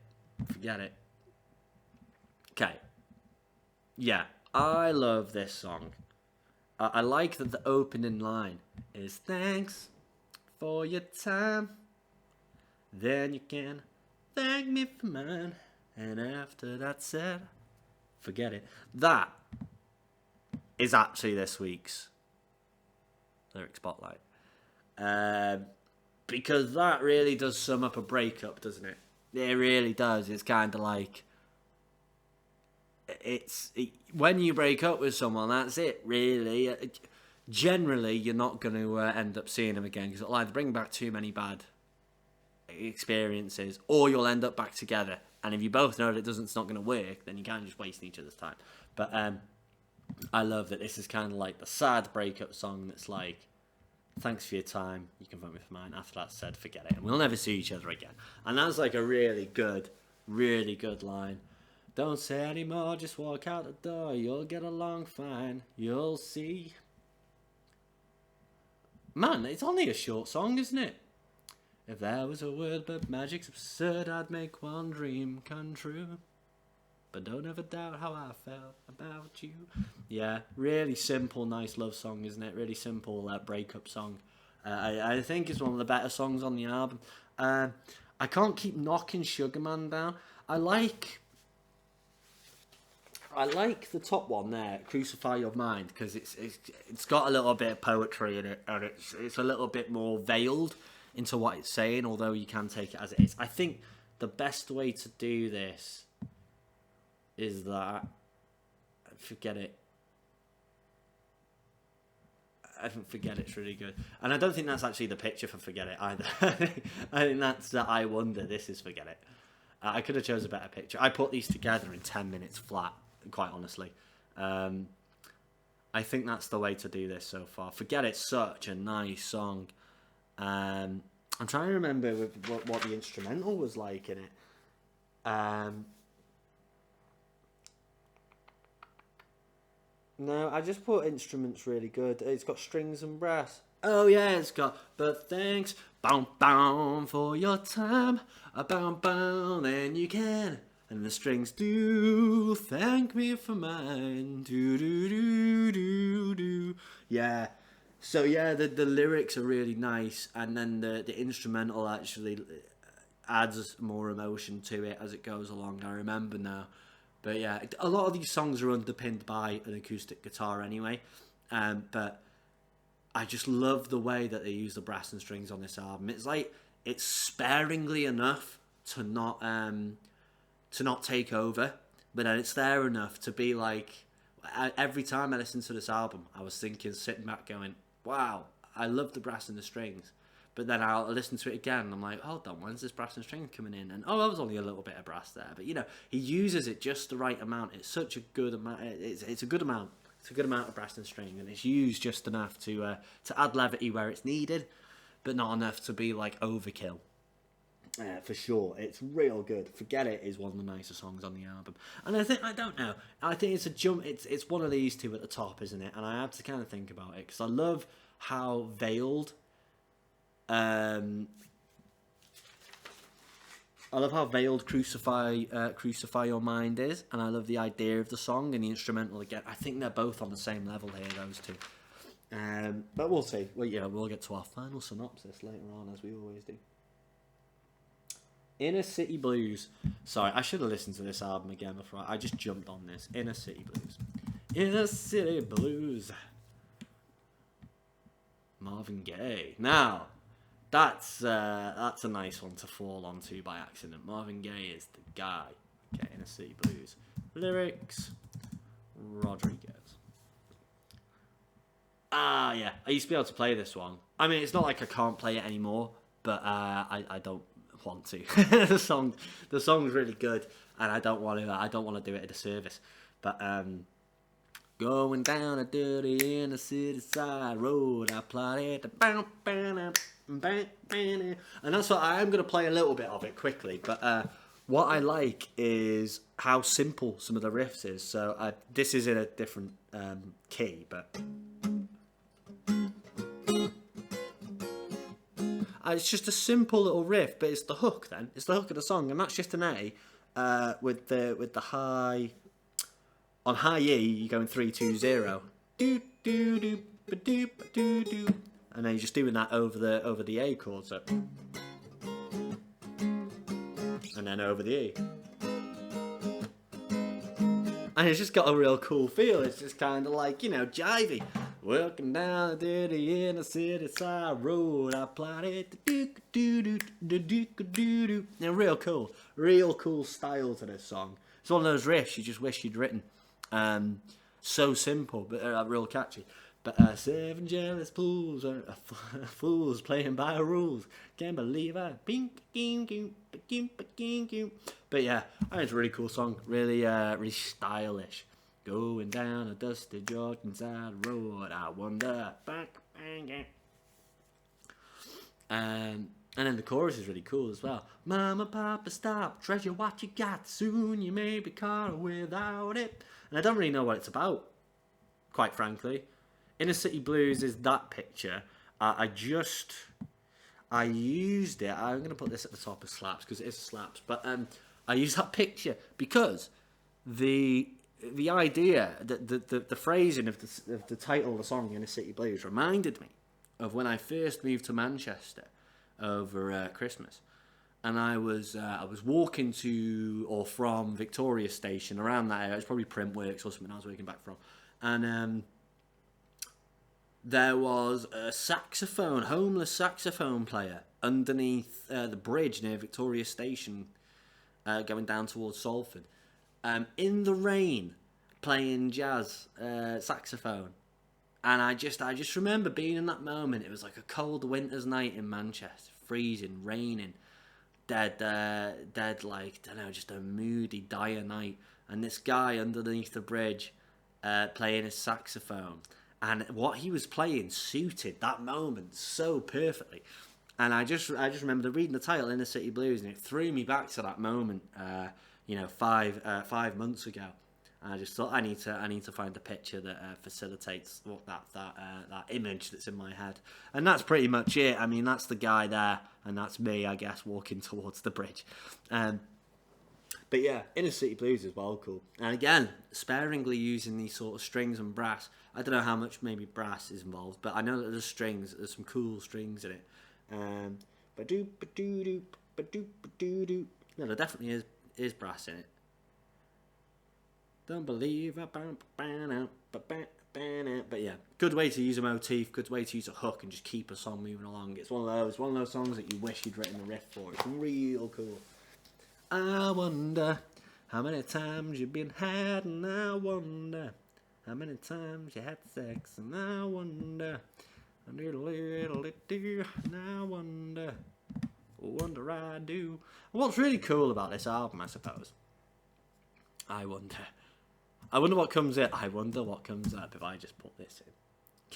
Okay. Yeah, I love this song. I like that the opening line is, thanks for your time. Then you can thank me for mine. And after that's said, forget it. That is actually this week's lyric spotlight, because that really does sum up a breakup, doesn't it? It really does. It's kind of like, when you break up with someone, that's it, really. generally you're not going to end up seeing them again because it'll either bring back too many bad experiences or you'll end up back together. And if you both know that it's not going to work, then you can't just waste each other's time. But I love that this is kind of like the sad breakup song that's like, thanks for your time, you can vote me for mine. After that's said, forget it. And we'll never see each other again. And that's like a really good line. Don't say anymore, just walk out the door. You'll get along fine, you'll see. Man, it's only a short song, isn't it? If there was a word but magic's absurd, I'd make one dream come true. But don't ever doubt how I felt about you. Yeah, really simple, nice love song, isn't it? Really simple breakup song. I think it's one of the better songs on the album. I can't keep knocking Sugar Man down. I like the top one there, Crucify Your Mind, because it's got a little bit of poetry in it, and it's a little bit more veiled into what it's saying, although you can take it as it is. I think the best way to do this is that, forget it. I think Forget It's really good. And I don't think that's actually the picture for Forget It either. I think that's I Wonder, this is Forget It. I could have chose a better picture. I put these together in 10 minutes flat, quite honestly. I think that's the way to do this so far. Forget It's such a nice song. I'm trying to remember what the instrumental was like in it. No, I just put instruments really good. It's got strings and brass. Oh yeah, it's got but thanks, boom boom for your time, boom boom, then you can. And the strings do thank me for mine. Do do do do do. Yeah. So yeah, the lyrics are really nice, and then the instrumental actually adds more emotion to it as it goes along. I remember now. But yeah, a lot of these songs are underpinned by an acoustic guitar anyway. But I just love the way that they use the brass and strings on this album. It's like it's sparingly enough to not take over, but then it's there enough to be like. Every time I listened to this album, I was sitting back, going, "Wow, I love the brass and the strings." But then I'll listen to it again, and I'm like, hold on, when's this brass and string coming in? And oh, there was only a little bit of brass there. But, you know, he uses it just the right amount. It's such a good amount. It's a good amount. It's a good amount of brass and string, and it's used just enough to add levity where it's needed, but not enough to be, like, overkill. For sure. It's real good. Forget It is one of the nicer songs on the album. And I think it's a jump. It's one of these two at the top, isn't it? And I have to kind of think about it, because I love how veiled... I love how veiled Crucify Your Mind is, and I love the idea of the song and the instrumental again. I think they're both on the same level here, those two. But we'll see. Well, yeah, we'll get to our final synopsis later on, as we always do. Inner City Blues. Sorry, I should have listened to this album again before I just jumped on this. Inner City Blues. Inner City Blues. Marvin Gaye. Now... That's a nice one to fall onto by accident. Marvin Gaye is the guy. Okay, Inner City Blues. Lyrics. Rodriguez. Yeah. I used to be able to play this one. I mean, it's not like I can't play it anymore, but I don't want to. the song's really good, and I don't want to do it at a service. But going down a dirty inner city side road, I plotted to and that's what I am going to play a little bit of it quickly, but what I like is how simple some of the riffs is. So this is in a different key, but it's just a simple little riff, but it's the hook. Then it's the hook of the song, and that's just an A with the high. On high E, you're going 3-2-0. Do do do ba do ba do do. And then you're just doing that over the A chord, so. And then over the E. And it's just got a real cool feel. It's just kind of like, you know, jivey. Walking down the dirty inner city side road, I plotted the do-do-do-do-do-do-do. Real cool style to this song. It's one of those riffs you just wish you'd written. So simple, but real catchy. But 7 jealous fools, fools playing by rules. Can't believe I. But yeah, I think it's a really cool song. Really, really stylish. Going down a dusty Georgian side road, I wonder. And then the chorus is really cool as well. Mama, Papa, stop, treasure what you got. Soon you may be caught without it. And I don't really know what it's about, quite frankly. Inner City Blues is that picture. I used it. I'm going to put this at the top of Slaps because it is Slaps. But I used that picture because the idea, the phrasing of the title of the song, Inner City Blues, reminded me of when I first moved to Manchester over Christmas. And I was walking to or from Victoria Station, around that area. It was probably Printworks or something I was working back from. And there was a homeless saxophone player underneath the bridge near Victoria Station, going down towards Salford, in the rain, playing jazz saxophone. And I just remember being in that moment. It was like a cold winter's night in Manchester, freezing, raining, dead, like, I don't know, just a moody, dire night. And this guy underneath the bridge playing his saxophone. And what he was playing suited that moment so perfectly. And I just remember reading the title, Inner City Blues, and it threw me back to that moment, 5 months ago. And I just thought I need to find a picture that facilitates what that image that's in my head. And that's pretty much it. I mean, that's the guy there, and that's me, I guess, walking towards the bridge. But yeah, Inner City Blues is well cool. And again, sparingly using these sort of strings and brass. I don't know how much maybe brass is involved, but I know that there's strings. There's some cool strings in it. No, there definitely is brass in it. Don't believe it. But yeah, good way to use a motif, good way to use a hook and just keep a song moving along. It's one of those songs that you wish you'd written a riff for. It's real cool. I wonder how many times you've been had, and I wonder how many times you had sex, and I wonder, and I wonder I do. And what's really cool about this album, I suppose, I wonder what comes in. I wonder what comes up if I just put this in.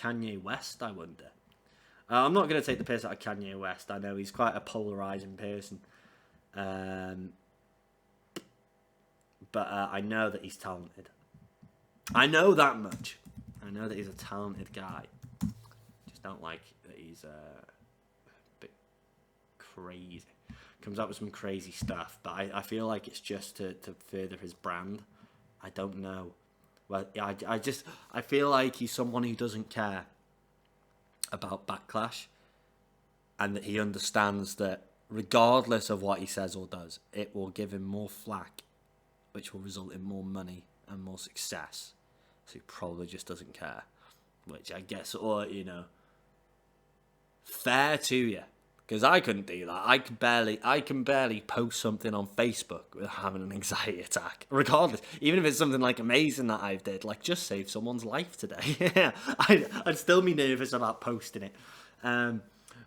Kanye West, I wonder. I'm not going to take the piss out of Kanye West. I know he's quite a polarising person. But I know that he's talented. I know that much. I know that he's a talented guy. Just don't like that he's a bit crazy. Comes up with some crazy stuff, but I feel like it's just to further his brand. I don't know. Well, I feel like he's someone who doesn't care about backlash, and that he understands that regardless of what he says or does, it will give him more flack, which will result in more money and more success. So he probably just doesn't care, which I guess, or fair to you. Because I couldn't do that. I can barely post something on Facebook without having an anxiety attack. Regardless, even if it's something like amazing that I've did, like just saved someone's life today. I'd still be nervous about posting it.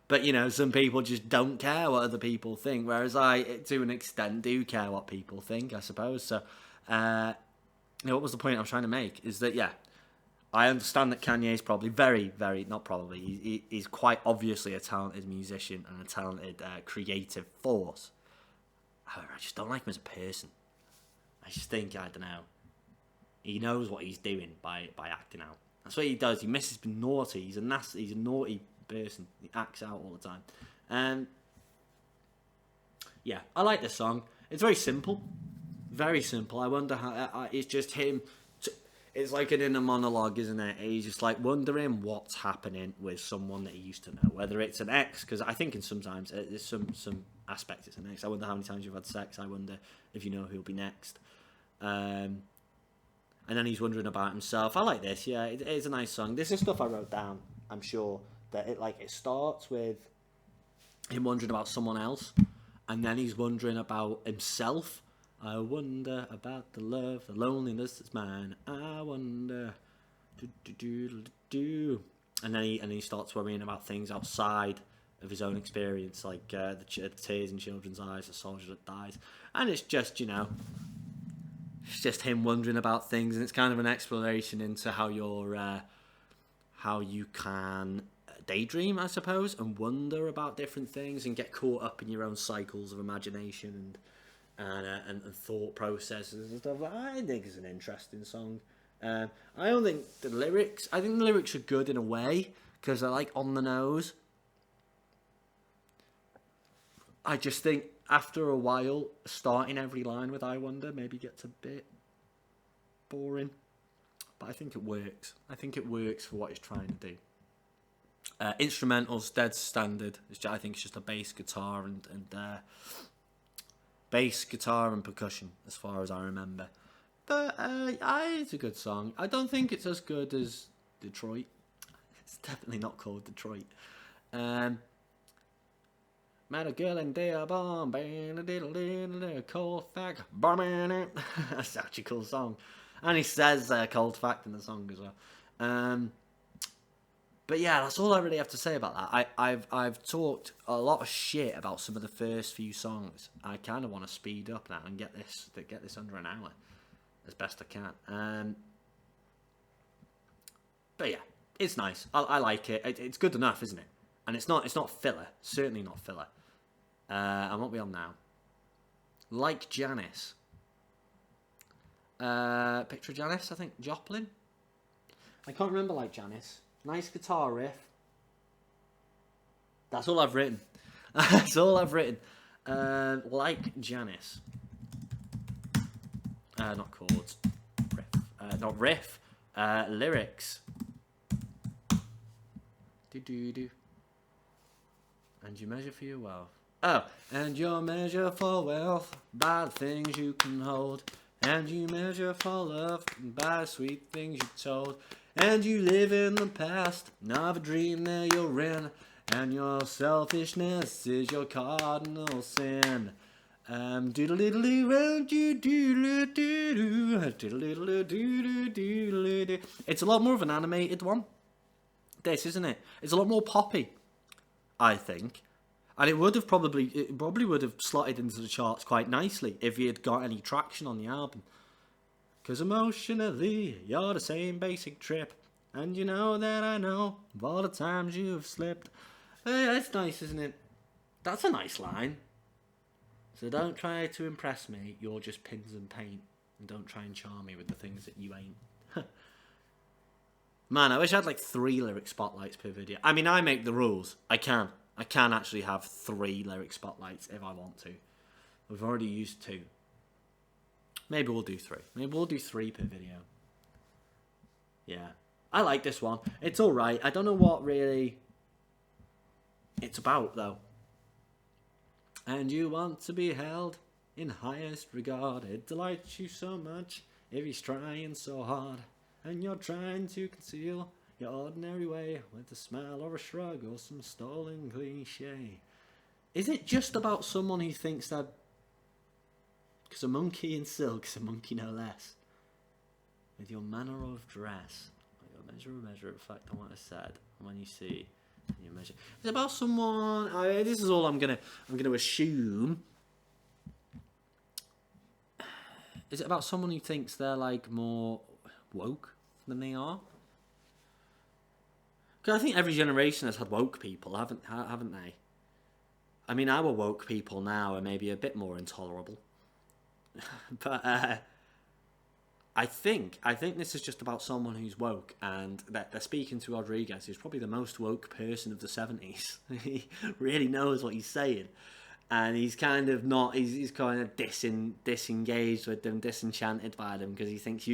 But some people just don't care what other people think, whereas I, to an extent, do care what people think, I suppose. So, what was the point I was trying to make? Is that I understand that Kanye is probably not probably, he's quite obviously a talented musician and a talented creative force. However, I just don't like him as a person. I just think, I don't know, he knows what he's doing by acting out. That's what he does. He misses being naughty. He's a naughty person. He acts out all the time. I like this song. It's very simple. Very simple. I wonder how it's just him. It's like an inner monologue, isn't it? He's just like wondering what's happening with someone that he used to know, whether it's an ex, because I think sometimes there's some aspects it's an ex. I wonder how many times you've had sex. I wonder if you know who'll be next. And then he's wondering about himself. I like this. Yeah, it is a nice song. This is stuff I wrote down. I'm sure that it starts with him wondering about someone else, and then he's wondering about himself. I wonder about the love, the loneliness that's mine. I wonder. And then he starts worrying about things outside of his own experience, like the tears in children's eyes, the soldier that dies. And it's just, you know, it's just him wondering about things, and it's kind of an exploration into how you can daydream, I suppose, and wonder about different things and get caught up in your own cycles of imagination and thought processes and stuff. I think it's an interesting song. I don't think the lyrics... I think the lyrics are good in a way, because they're like on the nose. I just think after a while, starting every line with I wonder maybe gets a bit boring. But I think it works. I think it works for what he's trying to do. Instrumentals, dead standard. I think it's just a bass guitar and percussion, as far as I remember. But it's a good song. I don't think it's as good as Detroit. It's definitely not called Detroit. Met a girl in Dearborn, cold fact, that's such a cool song. And he says cold fact in the song as well. But yeah, that's all I really have to say about that. I've talked a lot of shit about some of the first few songs. I kind of want to speed up now and get this under an hour as best I can. But yeah, it's nice. I like it. It's good enough, isn't it? And it's not filler. Certainly not filler. And what are we on now? Like Janis. Picture of Janis, I think. Joplin? I can't remember Like Janis. Nice guitar riff. That's all I've written. That's all I've written. Like Janis. Not chords. Riff. Not riff. Lyrics. Do. And you measure for your wealth. Oh, and you measure for wealth by the things you can hold. And you measure for love by sweet things you're told. And you live in the past of a dream that you're in. And your selfishness is your cardinal sin. It's a lot more of an animated one. This, isn't it? It's a lot more poppy, I think. And it probably would have slotted into the charts quite nicely if he had got any traction on the album. Because emotionally, you're the same basic trip. And you know that I know of all the times you've slipped. Hey, that's nice, isn't it? That's a nice line. So don't try to impress me, you're just pins and paint. And don't try and charm me with the things that you ain't. Man, I wish I had like 3 lyric spotlights per video. I mean, I make the rules. I can actually have 3 lyric spotlights if I want to. We've already used 2. Maybe we'll do 3. Maybe we'll do 3 per video. Yeah. I like this one. It's alright. I don't know what really it's about, though. And you want to be held in highest regard. It delights you so much if he's trying so hard. And you're trying to conceal your ordinary way with a smile or a shrug or some stolen cliche. Is it just about someone who thinks that... Because a monkey in silk's a monkey no less. With your manner of dress. Measure, reflect on what I said. And when you see, you measure. It's about someone... this is all I'm gonna assume. Is it about someone who thinks they're like more woke than they are? Because I think every generation has had woke people, haven't they? I mean, our woke people now are maybe a bit more intolerable. But I think this is just about someone who's woke, and that they're speaking to Rodriguez, who's probably the most woke person of the 70s. He really knows what he's saying. And he's kind of not, he's kind of disengaged with them, disenchanted by them, because he thinks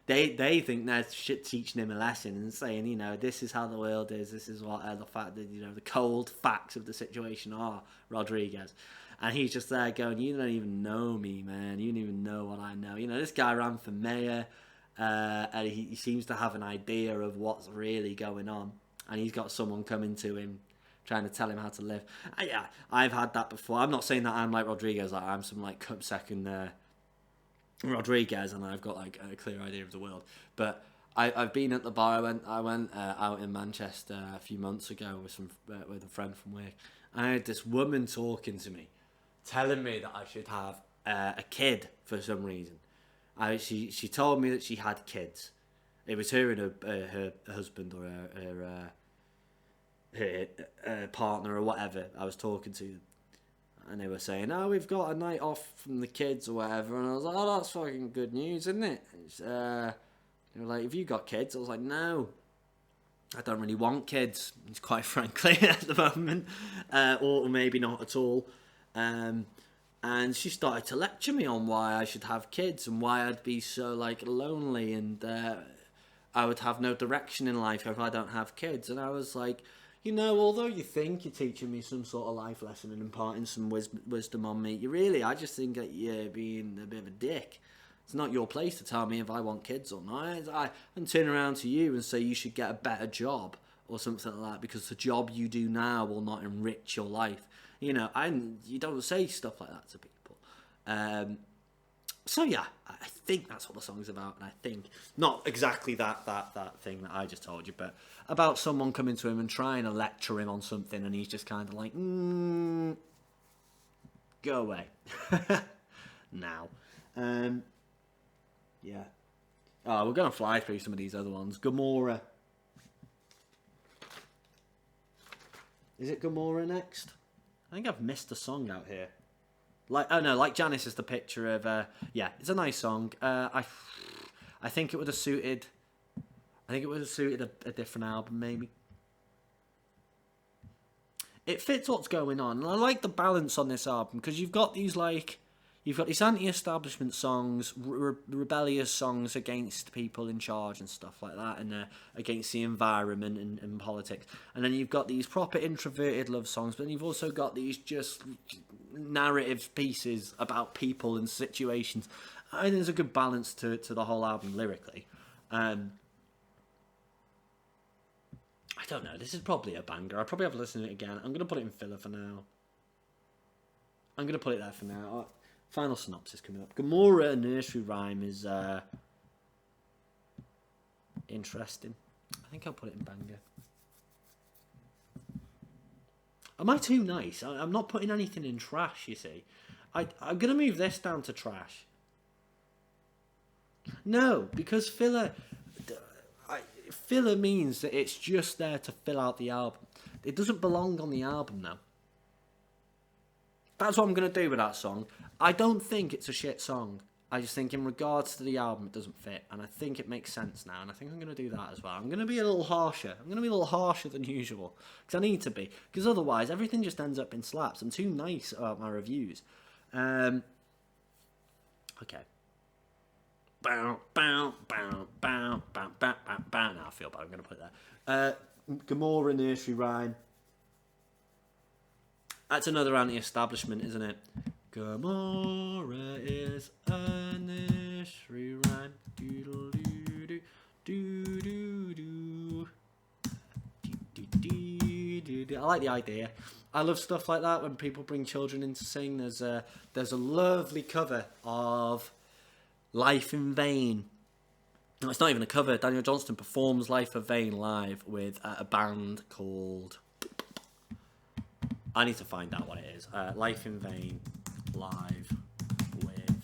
they think they're teaching him a lesson and saying, you know, this is how the world is, this is what the fact that, you know, the cold facts of the situation are, Rodriguez. And he's just there going, you don't even know me, man, you don't even know what I know. You know, this guy ran for mayor, and he seems to have an idea of what's really going on, and he's got someone coming to him, trying to tell him how to live. Yeah, I've had that before. I'm not saying that I'm like Rodriguez, like I'm some like cup second Rodriguez, and I've got like a clear idea of the world. But I've been at the bar. I went out in Manchester a few months ago with a friend from work. And I had this woman talking to me, telling me that I should have a kid for some reason. She told me that she had kids. It was her and her husband or her partner or whatever. I was talking to them, and they were saying, "Oh, we've got a night off from the kids or whatever." And I was like, "Oh, that's fucking good news, isn't it?" They were like, "Have you got kids?" I was like, "No, I don't really want kids, quite frankly, at the moment, or maybe not at all." And she started to lecture me on why I should have kids and why I'd be so like lonely and I would have no direction in life if I don't have kids. And I was like, although you think you're teaching me some sort of life lesson and imparting some wisdom on me, I just think that you're being a bit of a dick. It's not your place to tell me if I want kids or not. I can turn around to you and say you should get a better job or something like that because the job you do now will not enrich your life. You don't say stuff like that to people. So yeah, I think that's what the song's about, and I think not exactly that thing that I just told you, but about someone coming to him and trying to lecture him on something, and he's just kind of like, go away now. Yeah. Oh, we're gonna fly through some of these other ones. Gommorah. Is it Gommorah next? I think I've missed a song out here. Like Janis is the picture of. It's a nice song. I think it would have suited. A different album, maybe. It fits what's going on, and I like the balance on this album because you've got these anti-establishment songs, rebellious songs against people in charge and stuff like that, and against the environment and politics. And then you've got these proper introverted love songs, but then you've also got these just narrative pieces about people and situations. I think there's a good balance to the whole album lyrically. I don't know. This is probably a banger. I'll probably have to listen to it again. I'm going to put it in filler for now. I'm going to put it there for now. Final synopsis coming up. Gommorah, a nursery rhyme, is interesting. I think I'll put it in banger. Am I too nice? I'm not putting anything in trash, you see. I'm going to move this down to trash. No, because filler means that it's just there to fill out the album. It doesn't belong on the album now. That's what I'm going to do with that song. I don't think it's a shit song. I just think in regards to the album, it doesn't fit. And I think it makes sense now. And I think I'm going to do that as well. I'm going to be a little harsher. I'm going to be a little harsher than usual. Because I need to be. Because otherwise, everything just ends up in slaps. I'm too nice about my reviews. Okay. Bow, bow, bow, bow, bow, bow, bow, bow. Now I feel bad. I'm going to put it there. Gommorah, nursery rhyme. That's another anti-establishment, isn't it? Gommorah is a nursery rhyme. Doodle-doo-doo, doo-doo-doo. I like the idea. I love stuff like that when people bring children in to sing. There's a lovely cover of Life in Vain. No, it's not even a cover. Daniel Johnston performs Life in Vain live with a band called... I need to find out what it is. Life in Vain live with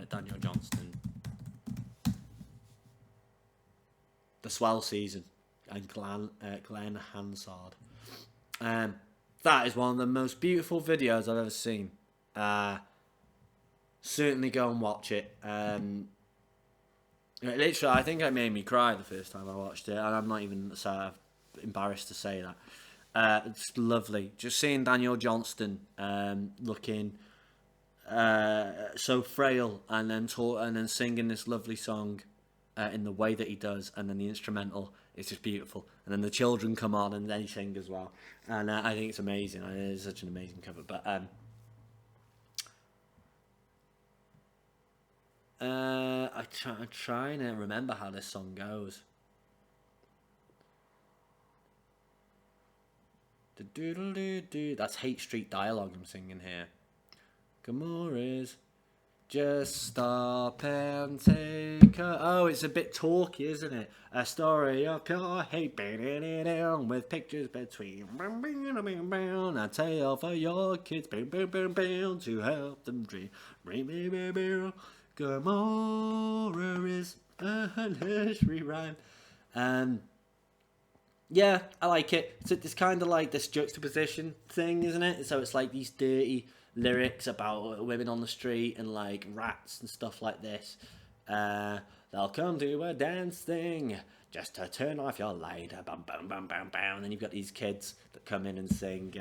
Daniel Johnston. The Swell Season and Glenn Hansard. That is one of the most beautiful videos I've ever seen. Certainly go and watch it. Literally, I think it made me cry the first time I watched it, and I'm not even embarrassed to say that. It's lovely. Just seeing Daniel Johnston looking so frail and then singing this lovely song in the way that he does, and then the instrumental is just beautiful. And then the children come on and they sing as well. And I think it's amazing. It's such an amazing cover. But I'm trying to remember how this song goes. That's Hate Street Dialogue I'm singing here. Gommorah's just stop and take think, oh, it's a bit talky, isn't it? A story of pure hate, with pictures between. A tale for your kids, to help them dream. Gommorah is a nursery rhyme. Yeah, I like it. So it's kind of like this juxtaposition thing, isn't it? So it's like these dirty lyrics about women on the street and like rats and stuff like this. They'll come to a dance thing just to turn off your light. Bam, bam, bam, bam, bam. And then you've got these kids that come in and sing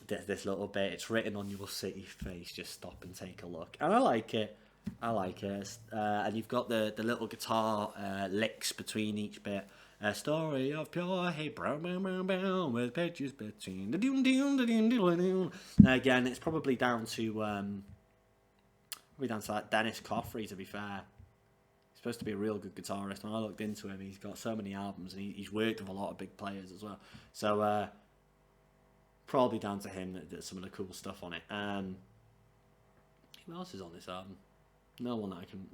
this little bit. It's written on your city face. Just stop and take a look. And I like it. And you've got the little guitar licks between each bit. A story of pure hate, with pictures between. Again, it's probably down to that Dennis Coffrey. To be fair, he's supposed to be a real good guitarist. When I looked into him, he's got so many albums, and he's worked with a lot of big players as well. So probably down to him that some of the cool stuff on it. Who else is on this album? No one that I can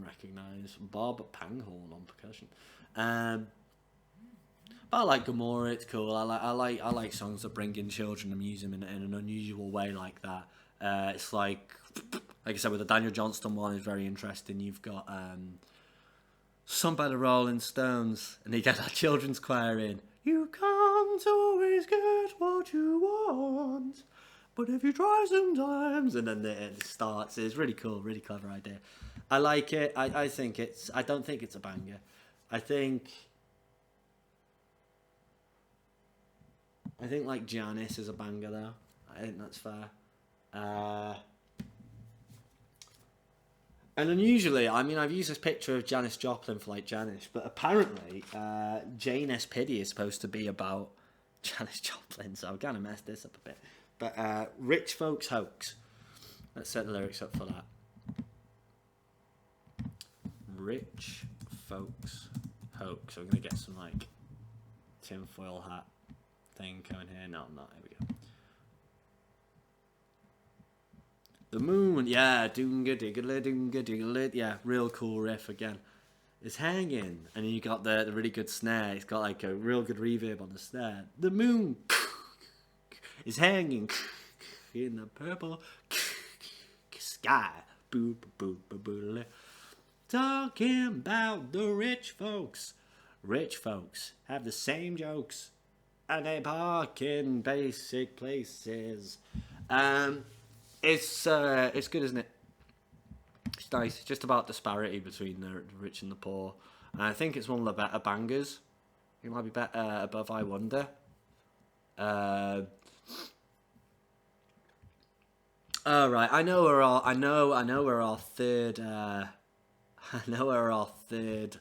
recognise. Bob Panghorn on percussion. But I like Gommorah. It's cool. I like songs that bring in children and amuse them in an unusual way like that. It's like I said, with the Daniel Johnston one is very interesting. You've got some by the Rolling Stones, and they get that children's choir in. You can't always get what you want, but if you try sometimes, and then it starts. It's really cool, really clever idea. I like it. I don't think it's a banger. I think like Janis is a banger though. I think that's fair. And unusually, I mean, I've used this picture of Janis Joplin for like Janis, but apparently Janis Piddy is supposed to be about Janis Joplin, so I've kind of messed this up a bit. But Rich Folks Hoax. Let's set the lyrics up for that. Rich Folks Hoax. So I'm going to get some like tinfoil hat thing coming here. No, I'm not. Here we go. The moon, yeah, doonga diggly, yeah, real cool riff again. It's hanging, and you got the really good snare. It's got like a real good reverb on the snare. The moon is hanging in the purple sky. Boo, boo, boo, boo. Talking about the rich folks. Rich folks have the same jokes, and they park in basic places. It's good, isn't it? It's nice. It's just about disparity between the rich and the poor. And I think it's one of the better bangers. It might be better above I Wonder. All right. I know where our third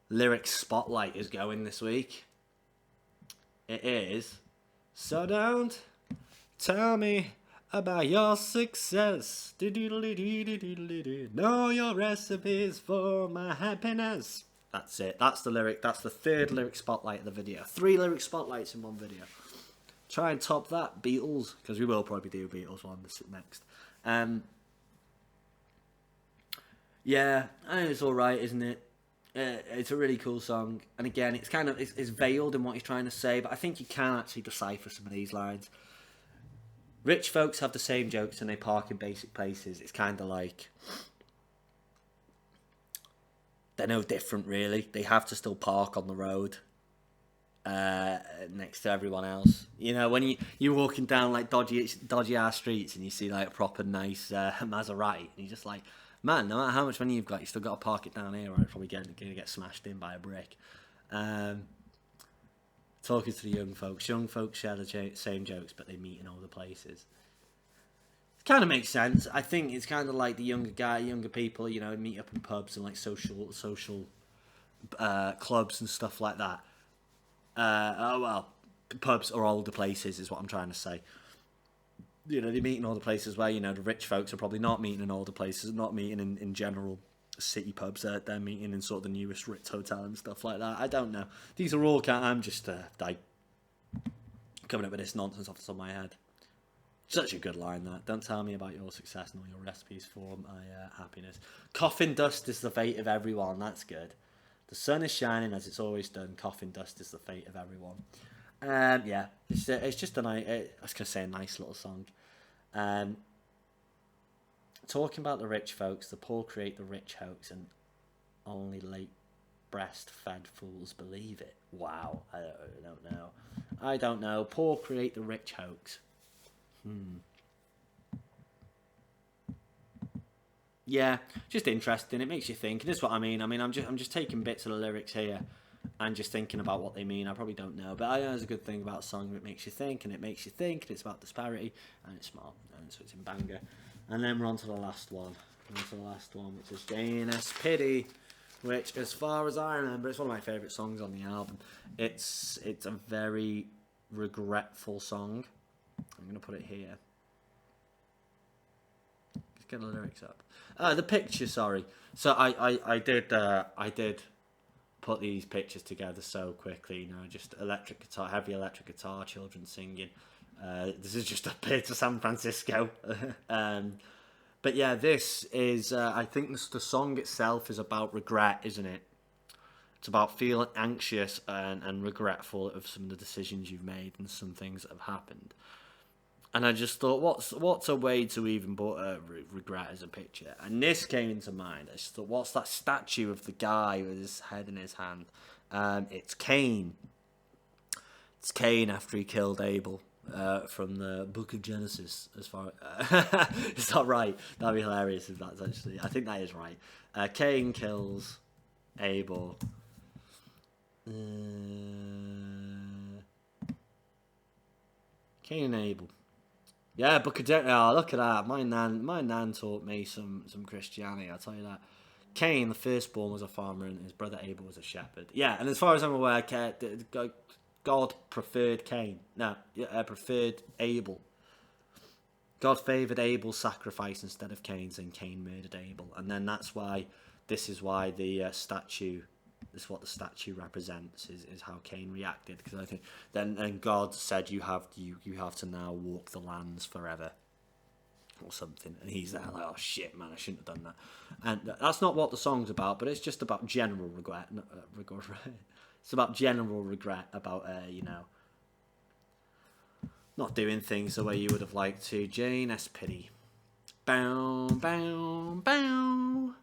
lyric spotlight is going this week. It is. So don't tell me about your success. Know your recipes for my happiness. That's it. That's the lyric. That's the third lyric spotlight of the video. 3 lyric spotlights in one video. Try and top that, Beatles, because we will probably do a Beatles one next. Yeah, I think it's all right, isn't it? It's a really cool song, and again, it's kind of it's veiled in what he's trying to say, but I think you can actually decipher some of these lines. Rich folks have the same jokes and they park in basic places. It's kind of like they're no different, really. They have to still park on the road next to everyone else. You know, when you're walking down like dodgy ass streets and you see like a proper nice Maserati, and you're just like, man, no matter how much money you've got, you still got to park it down here, or it's probably going to get smashed in by a brick. Talking to the young folks share the same jokes, but they meet in other places. It kind of makes sense. I think it's kind of like the younger people, you know, meet up in pubs and like social clubs and stuff like that. Pubs or older places is what I'm trying to say. You know, they meet in all the places where, you know, the rich folks are probably not meeting in older places, not meeting in general city pubs. They're meeting in sort of the newest Ritz hotel and stuff like that. I don't know. These are all I'm just like coming up with this nonsense off the top of my head. Such a good line, that. Don't tell me about your success nor your recipes for my happiness. Coffin dust is the fate of everyone. That's good. The sun is shining as it's always done. Coffin dust is the fate of everyone. Yeah, it's just a nice. I was gonna say a nice little song. Talking about the rich folks, the poor create the rich hoax, and only late breastfed fools believe it. Wow, I don't know. I don't know. Poor create the rich hoax. Yeah, just interesting. It makes you think, and that's what I mean. I'm just taking bits of the lyrics here and just thinking about what they mean. I probably don't know, but I know there's a good thing about a song. It makes you think, and it makes you think, and it's about disparity, and it's smart, and so it's in banger. And then we're on to the last one. Which is Janis Piddy, which, as far as I remember, it's one of my favourite songs on the album. It's a very regretful song. I'm going to put it here. Let's get the lyrics up. The picture, sorry. So I did put these pictures together so quickly, you know, just electric guitar, heavy electric guitar, children singing. This is just a bit of San Francisco. But yeah, this is, I think the song itself is about regret, isn't it? It's about feeling anxious and regretful of some of the decisions you've made and some things that have happened. And I just thought, what's a way to even put regret as a picture? And this came into mind. I just thought, what's that statue of the guy with his head in his hand? It's Cain. It's Cain after he killed Abel. From the Book of Genesis, as far is that right? That'd be hilarious if that's actually. I think that is right. Cain kills Abel. Cain and Abel. Yeah, Book of Genesis. Oh, look at that. My nan taught me some Christianity. I'll tell you that. Cain, the firstborn, was a farmer, and his brother Abel was a shepherd. Yeah, and as far as I'm aware, God preferred Cain. No, preferred Abel. God favoured Abel's sacrifice instead of Cain's, and Cain murdered Abel. And then this is why the statue, this is what the statue represents, is how Cain reacted. Because I think then God said, you have to now walk the lands forever, or something. And he's there like, oh shit, man, I shouldn't have done that. And that's not what the song's about, but it's just about general regret. It's about general regret about, not doing things the way you would have liked to. Janis Piddy. Bow, bow, bow.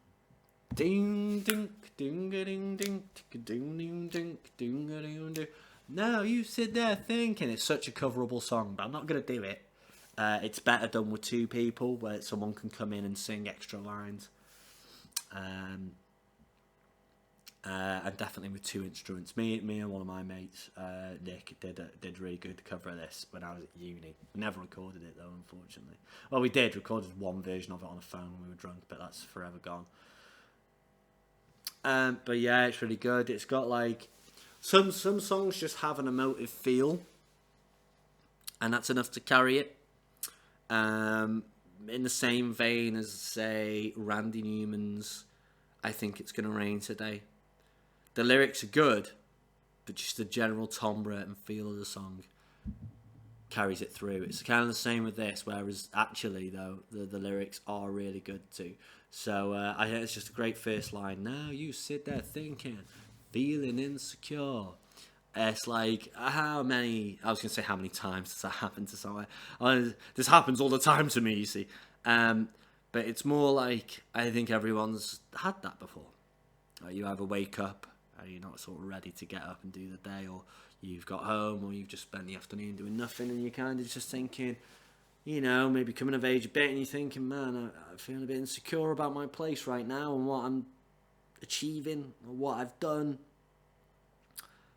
Ding, ding, ding, ding, ding, ding, ding, ding, ding, ding. No, you sit there thinking. It's such a coverable song, but I'm not going to do it. It's better done with two people, where someone can come in and sing extra lines. And definitely with two instruments. Me and one of my mates, Nick, did really good cover of this when I was at uni. We never recorded it though, unfortunately. Well, we recorded one version of it on a phone when we were drunk, but that's forever gone. But yeah, it's really good. It's got like some songs just have an emotive feel, and that's enough to carry it. In the same vein as, say, Randy Newman's "I Think It's Gonna Rain Today." The lyrics are good, but just the general timbre and feel of the song carries it through. It's kind of the same with this, whereas actually, though, the lyrics are really good too. So I think it's just a great first line. Now you sit there thinking, feeling insecure. It's like, how many times does that happen to someone? This happens all the time to me, you see. But it's more like, I think everyone's had that before. You either wake up, you're not sort of ready to get up and do the day, or you've got home, or you've just spent the afternoon doing nothing, and you're kind of just thinking, maybe coming of age a bit, and you're thinking, man, I'm feeling a bit insecure about my place right now, and what I'm achieving, or what I've done.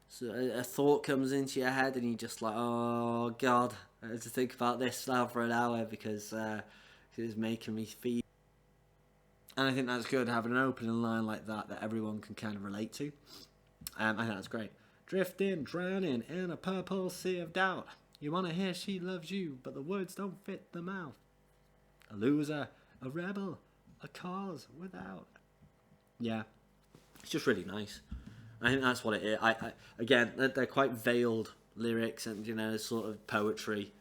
So a thought comes into your head, and you're just like, oh God, I have to think about this now for an hour, because it's making me feel. And I think that's good, having an opening line like that everyone can kind of relate to. I think that's great. Drifting, drowning in a purple sea of doubt. You want to hear she loves you, but the words don't fit the mouth. A loser, a rebel, a cause without. Yeah, it's just really nice. I think that's what it is. Again, they're quite veiled lyrics, and sort of poetry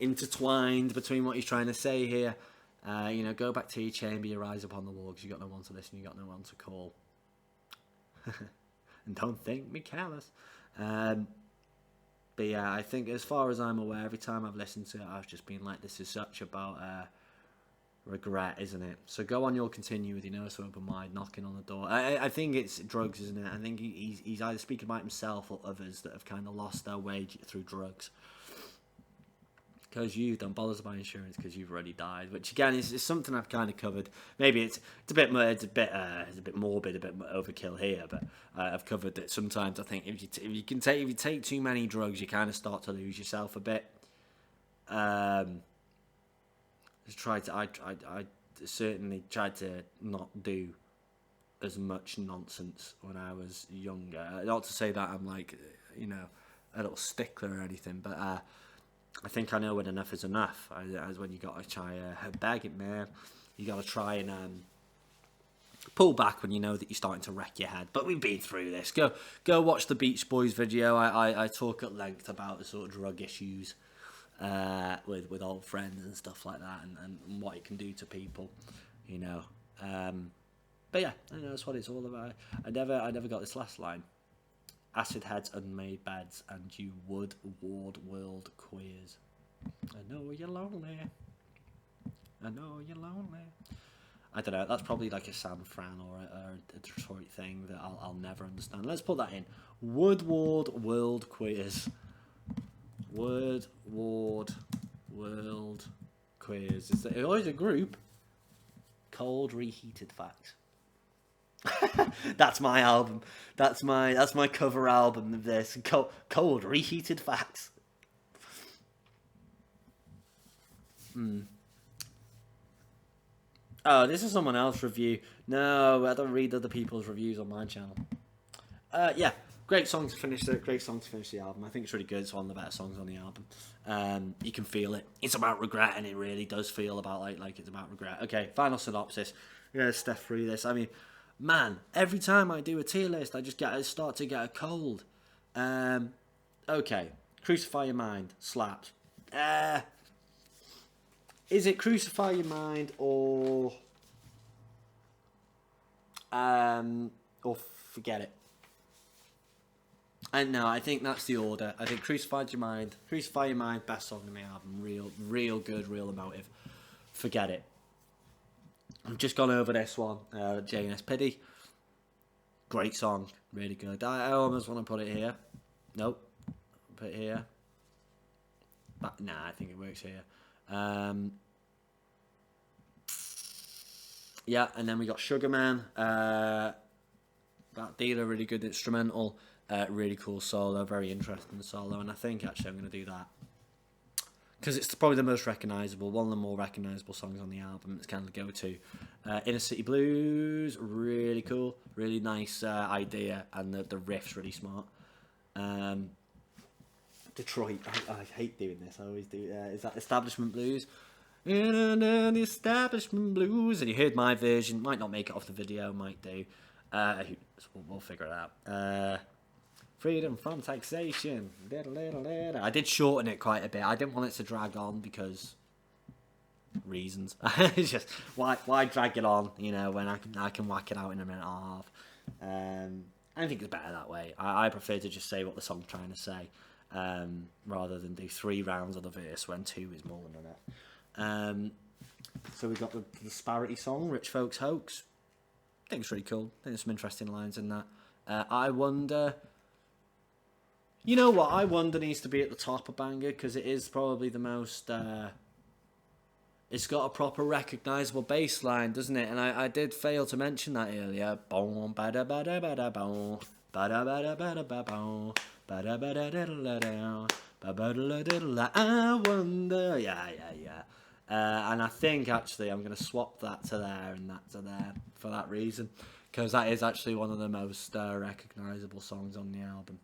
intertwined between what he's trying to say here. You know, go back to your chamber, your eyes upon the wall, because you got no one to listen, you got no one to call. And don't think me callous. But yeah, I think as far as I'm aware, every time I've listened to it, I've just been like, this is such about regret, isn't it? So go on, you'll continue with your nose open wide, knocking on the door. I think it's drugs, isn't it? I think he's either speaking about himself or others that have kind of lost their way through drugs. Because you don't bother to buy insurance because you've already died, which again is something I've kind of covered. Maybe it's a bit morbid, a bit overkill here, but I've covered that. Sometimes I think if you take too many drugs, you kind of start to lose yourself a bit. I certainly tried to not do as much nonsense when I was younger. Not to say that I'm like, you know, a little stickler or anything, but I think I know when enough is enough. As when you got to try bag it, man. You got to try and pull back when you know that you're starting to wreck your head. But we've been through this. Go watch the Beach Boys video. I talk at length about the sort of drug issues with old friends and stuff like that, and what it can do to people, you know. But yeah, I know that's what it's all about. I never got this last line. Acid heads, unmade beds, and you would ward world queers. I know you're lonely. I know you're lonely. I don't know. That's probably like a San Fran or a Detroit thing that I'll never understand. Let's put that in. Would ward world queers. Would ward world queers. It's always a group. Cold reheated facts. That's my album. That's my cover album of this. Cold reheated facts. Oh, this is someone else's review. No, I don't read other people's reviews on my channel. Yeah, great song to finish the album. I think it's really good. It's one of the better songs on the album. You can feel it. It's about regret, and it really does feel about like it's about regret. Okay, final synopsis. We're gonna step through this. I mean, man, every time I do a tier list, I start to get a cold. Okay, Crucify Your Mind slaps. Is it Crucify Your Mind or Forget It? And no, I think that's the order. I think Crucify Your Mind, best song in my album, real good, real emotive. Forget It. I've just gone over this one, Janis Piddy. Great song, really good. I almost want to put it here. Nope, put it here. But nah, I think it works here. Yeah, and then we got Sugar Man. That dealer, really good instrumental, really cool solo, very interesting solo, and I think actually I'm going to do that because it's probably the most recognisable, one of the more recognisable songs on the album. It's kind of the go-to. Inner City Blues, really cool, really nice idea, and the riff's really smart. Detroit, I hate doing this. I always do. Is that Establishment Blues? The Establishment Blues, and you heard my version. Might not make it off the video, might do. We'll figure it out. Freedom from taxation. I did shorten it quite a bit. I didn't want it to drag on because reasons. It's just why drag it on? You know, when I can whack it out in a minute and a half. I think it's better that way. I prefer to just say what the song's trying to say, rather than do 3 rounds of the verse when 2 is more than enough. So we've got the Disparity song, Rich Folks Hoax. I think it's really cool. I think there's some interesting lines in that. I Wonder. You know what? I Wonder needs to be at the top of Banger because it is probably the most. It's got a proper recognisable bass line, doesn't it? And I did fail to mention that earlier. Boom, bada bada bada boom, bada bada bada bada boom, bada bada bada bada. I wonder. Yeah. And I think actually I'm going to swap that to there and that to there for that reason, because that is actually one of the most recognisable songs on the album.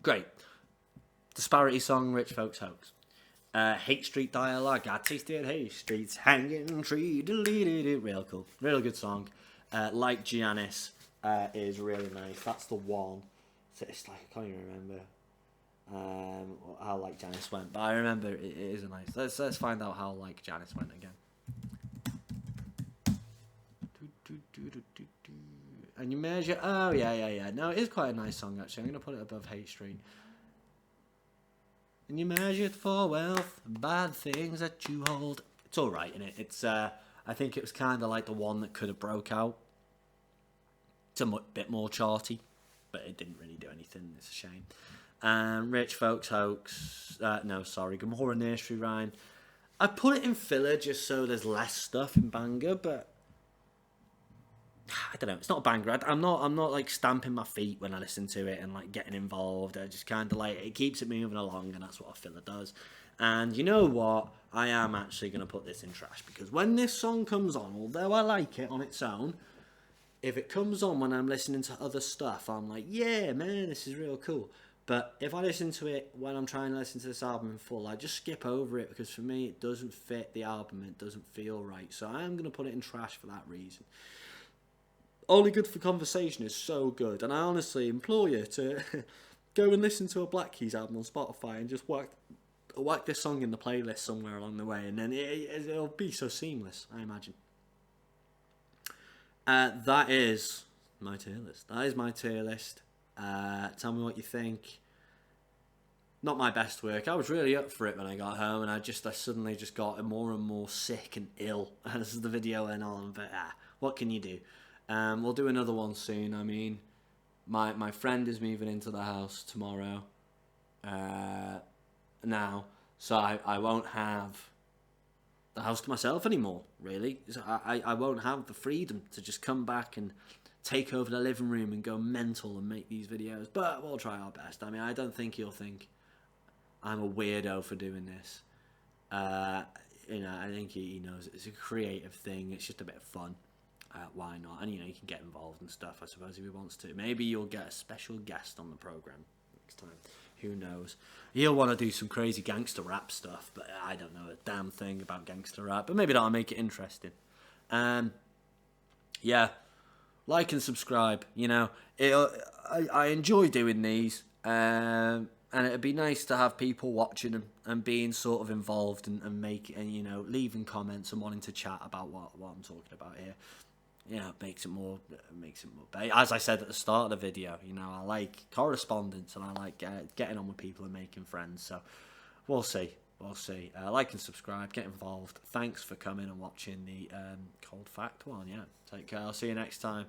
Great. Disparity song, Rich Folks Hoax. Hate Street Dialogue. I tasted hate streets, hanging tree, deleted it. Real cool. Real good song. Like Janis is really nice. That's the one. So it's like, I can't even remember. How Like Janis went, but I remember it is a nice. Let's find out how Like Janis went again. And you measure. Oh yeah. No, it is quite a nice song actually. I'm gonna put it above Hate Street. And you measured for wealth, bad things that you hold. It's all right, innit? It's I think it was kind of like the one that could have broke out. It's a bit more charty, but it didn't really do anything. It's a shame. Rich Folks Hoax. Gommorah Nursery Rhyme. I put it in filler just so there's less stuff in banger, but I don't know. It's not a banger. I'm not like stamping my feet when I listen to it and like getting involved. I just kind of like it keeps it moving along, and that's what a filler does. And you know what? I am actually going to put this in trash because when this song comes on, although I like it on its own, if it comes on when I'm listening to other stuff, I'm like, yeah, man, this is real cool. But if I listen to it when I'm trying to listen to this album in full, I just skip over it because for me it doesn't fit the album. It doesn't feel right. So I am going to put it in trash for that reason. Only Good for Conversation is so good, and I honestly implore you to go and listen to a Black Keys album on Spotify and just whack this song in the playlist somewhere along the way, and then it'll be so seamless, I imagine. That is my tier list. Tell me what you think. Not my best work. I was really up for it when I got home, and I suddenly just got more and more sick and ill as the video went on, but what can you do? We'll do another one soon. I mean, my friend is moving into the house tomorrow. Now, so I won't have the house to myself anymore. Really, so I won't have the freedom to just come back and take over the living room and go mental and make these videos. But we'll try our best. I mean, I don't think he'll think I'm a weirdo for doing this. I think he knows it's a creative thing. It's just a bit of fun. Why not? And, he can get involved and stuff, I suppose, if he wants to. Maybe you'll get a special guest on the programme next time. Who knows? He'll want to do some crazy gangster rap stuff, but I don't know a damn thing about gangster rap. But maybe that'll make it interesting. Yeah. Like and subscribe. I enjoy doing these. And it'd be nice to have people watching them and being sort of involved and leaving comments and wanting to chat about what I'm talking about here. It makes it more. As I said at the start of the video, I like correspondence and I like getting on with people and making friends. So we'll see. Like and subscribe. Get involved. Thanks for coming and watching the Cold Fact one. Yeah. Take care. I'll see you next time.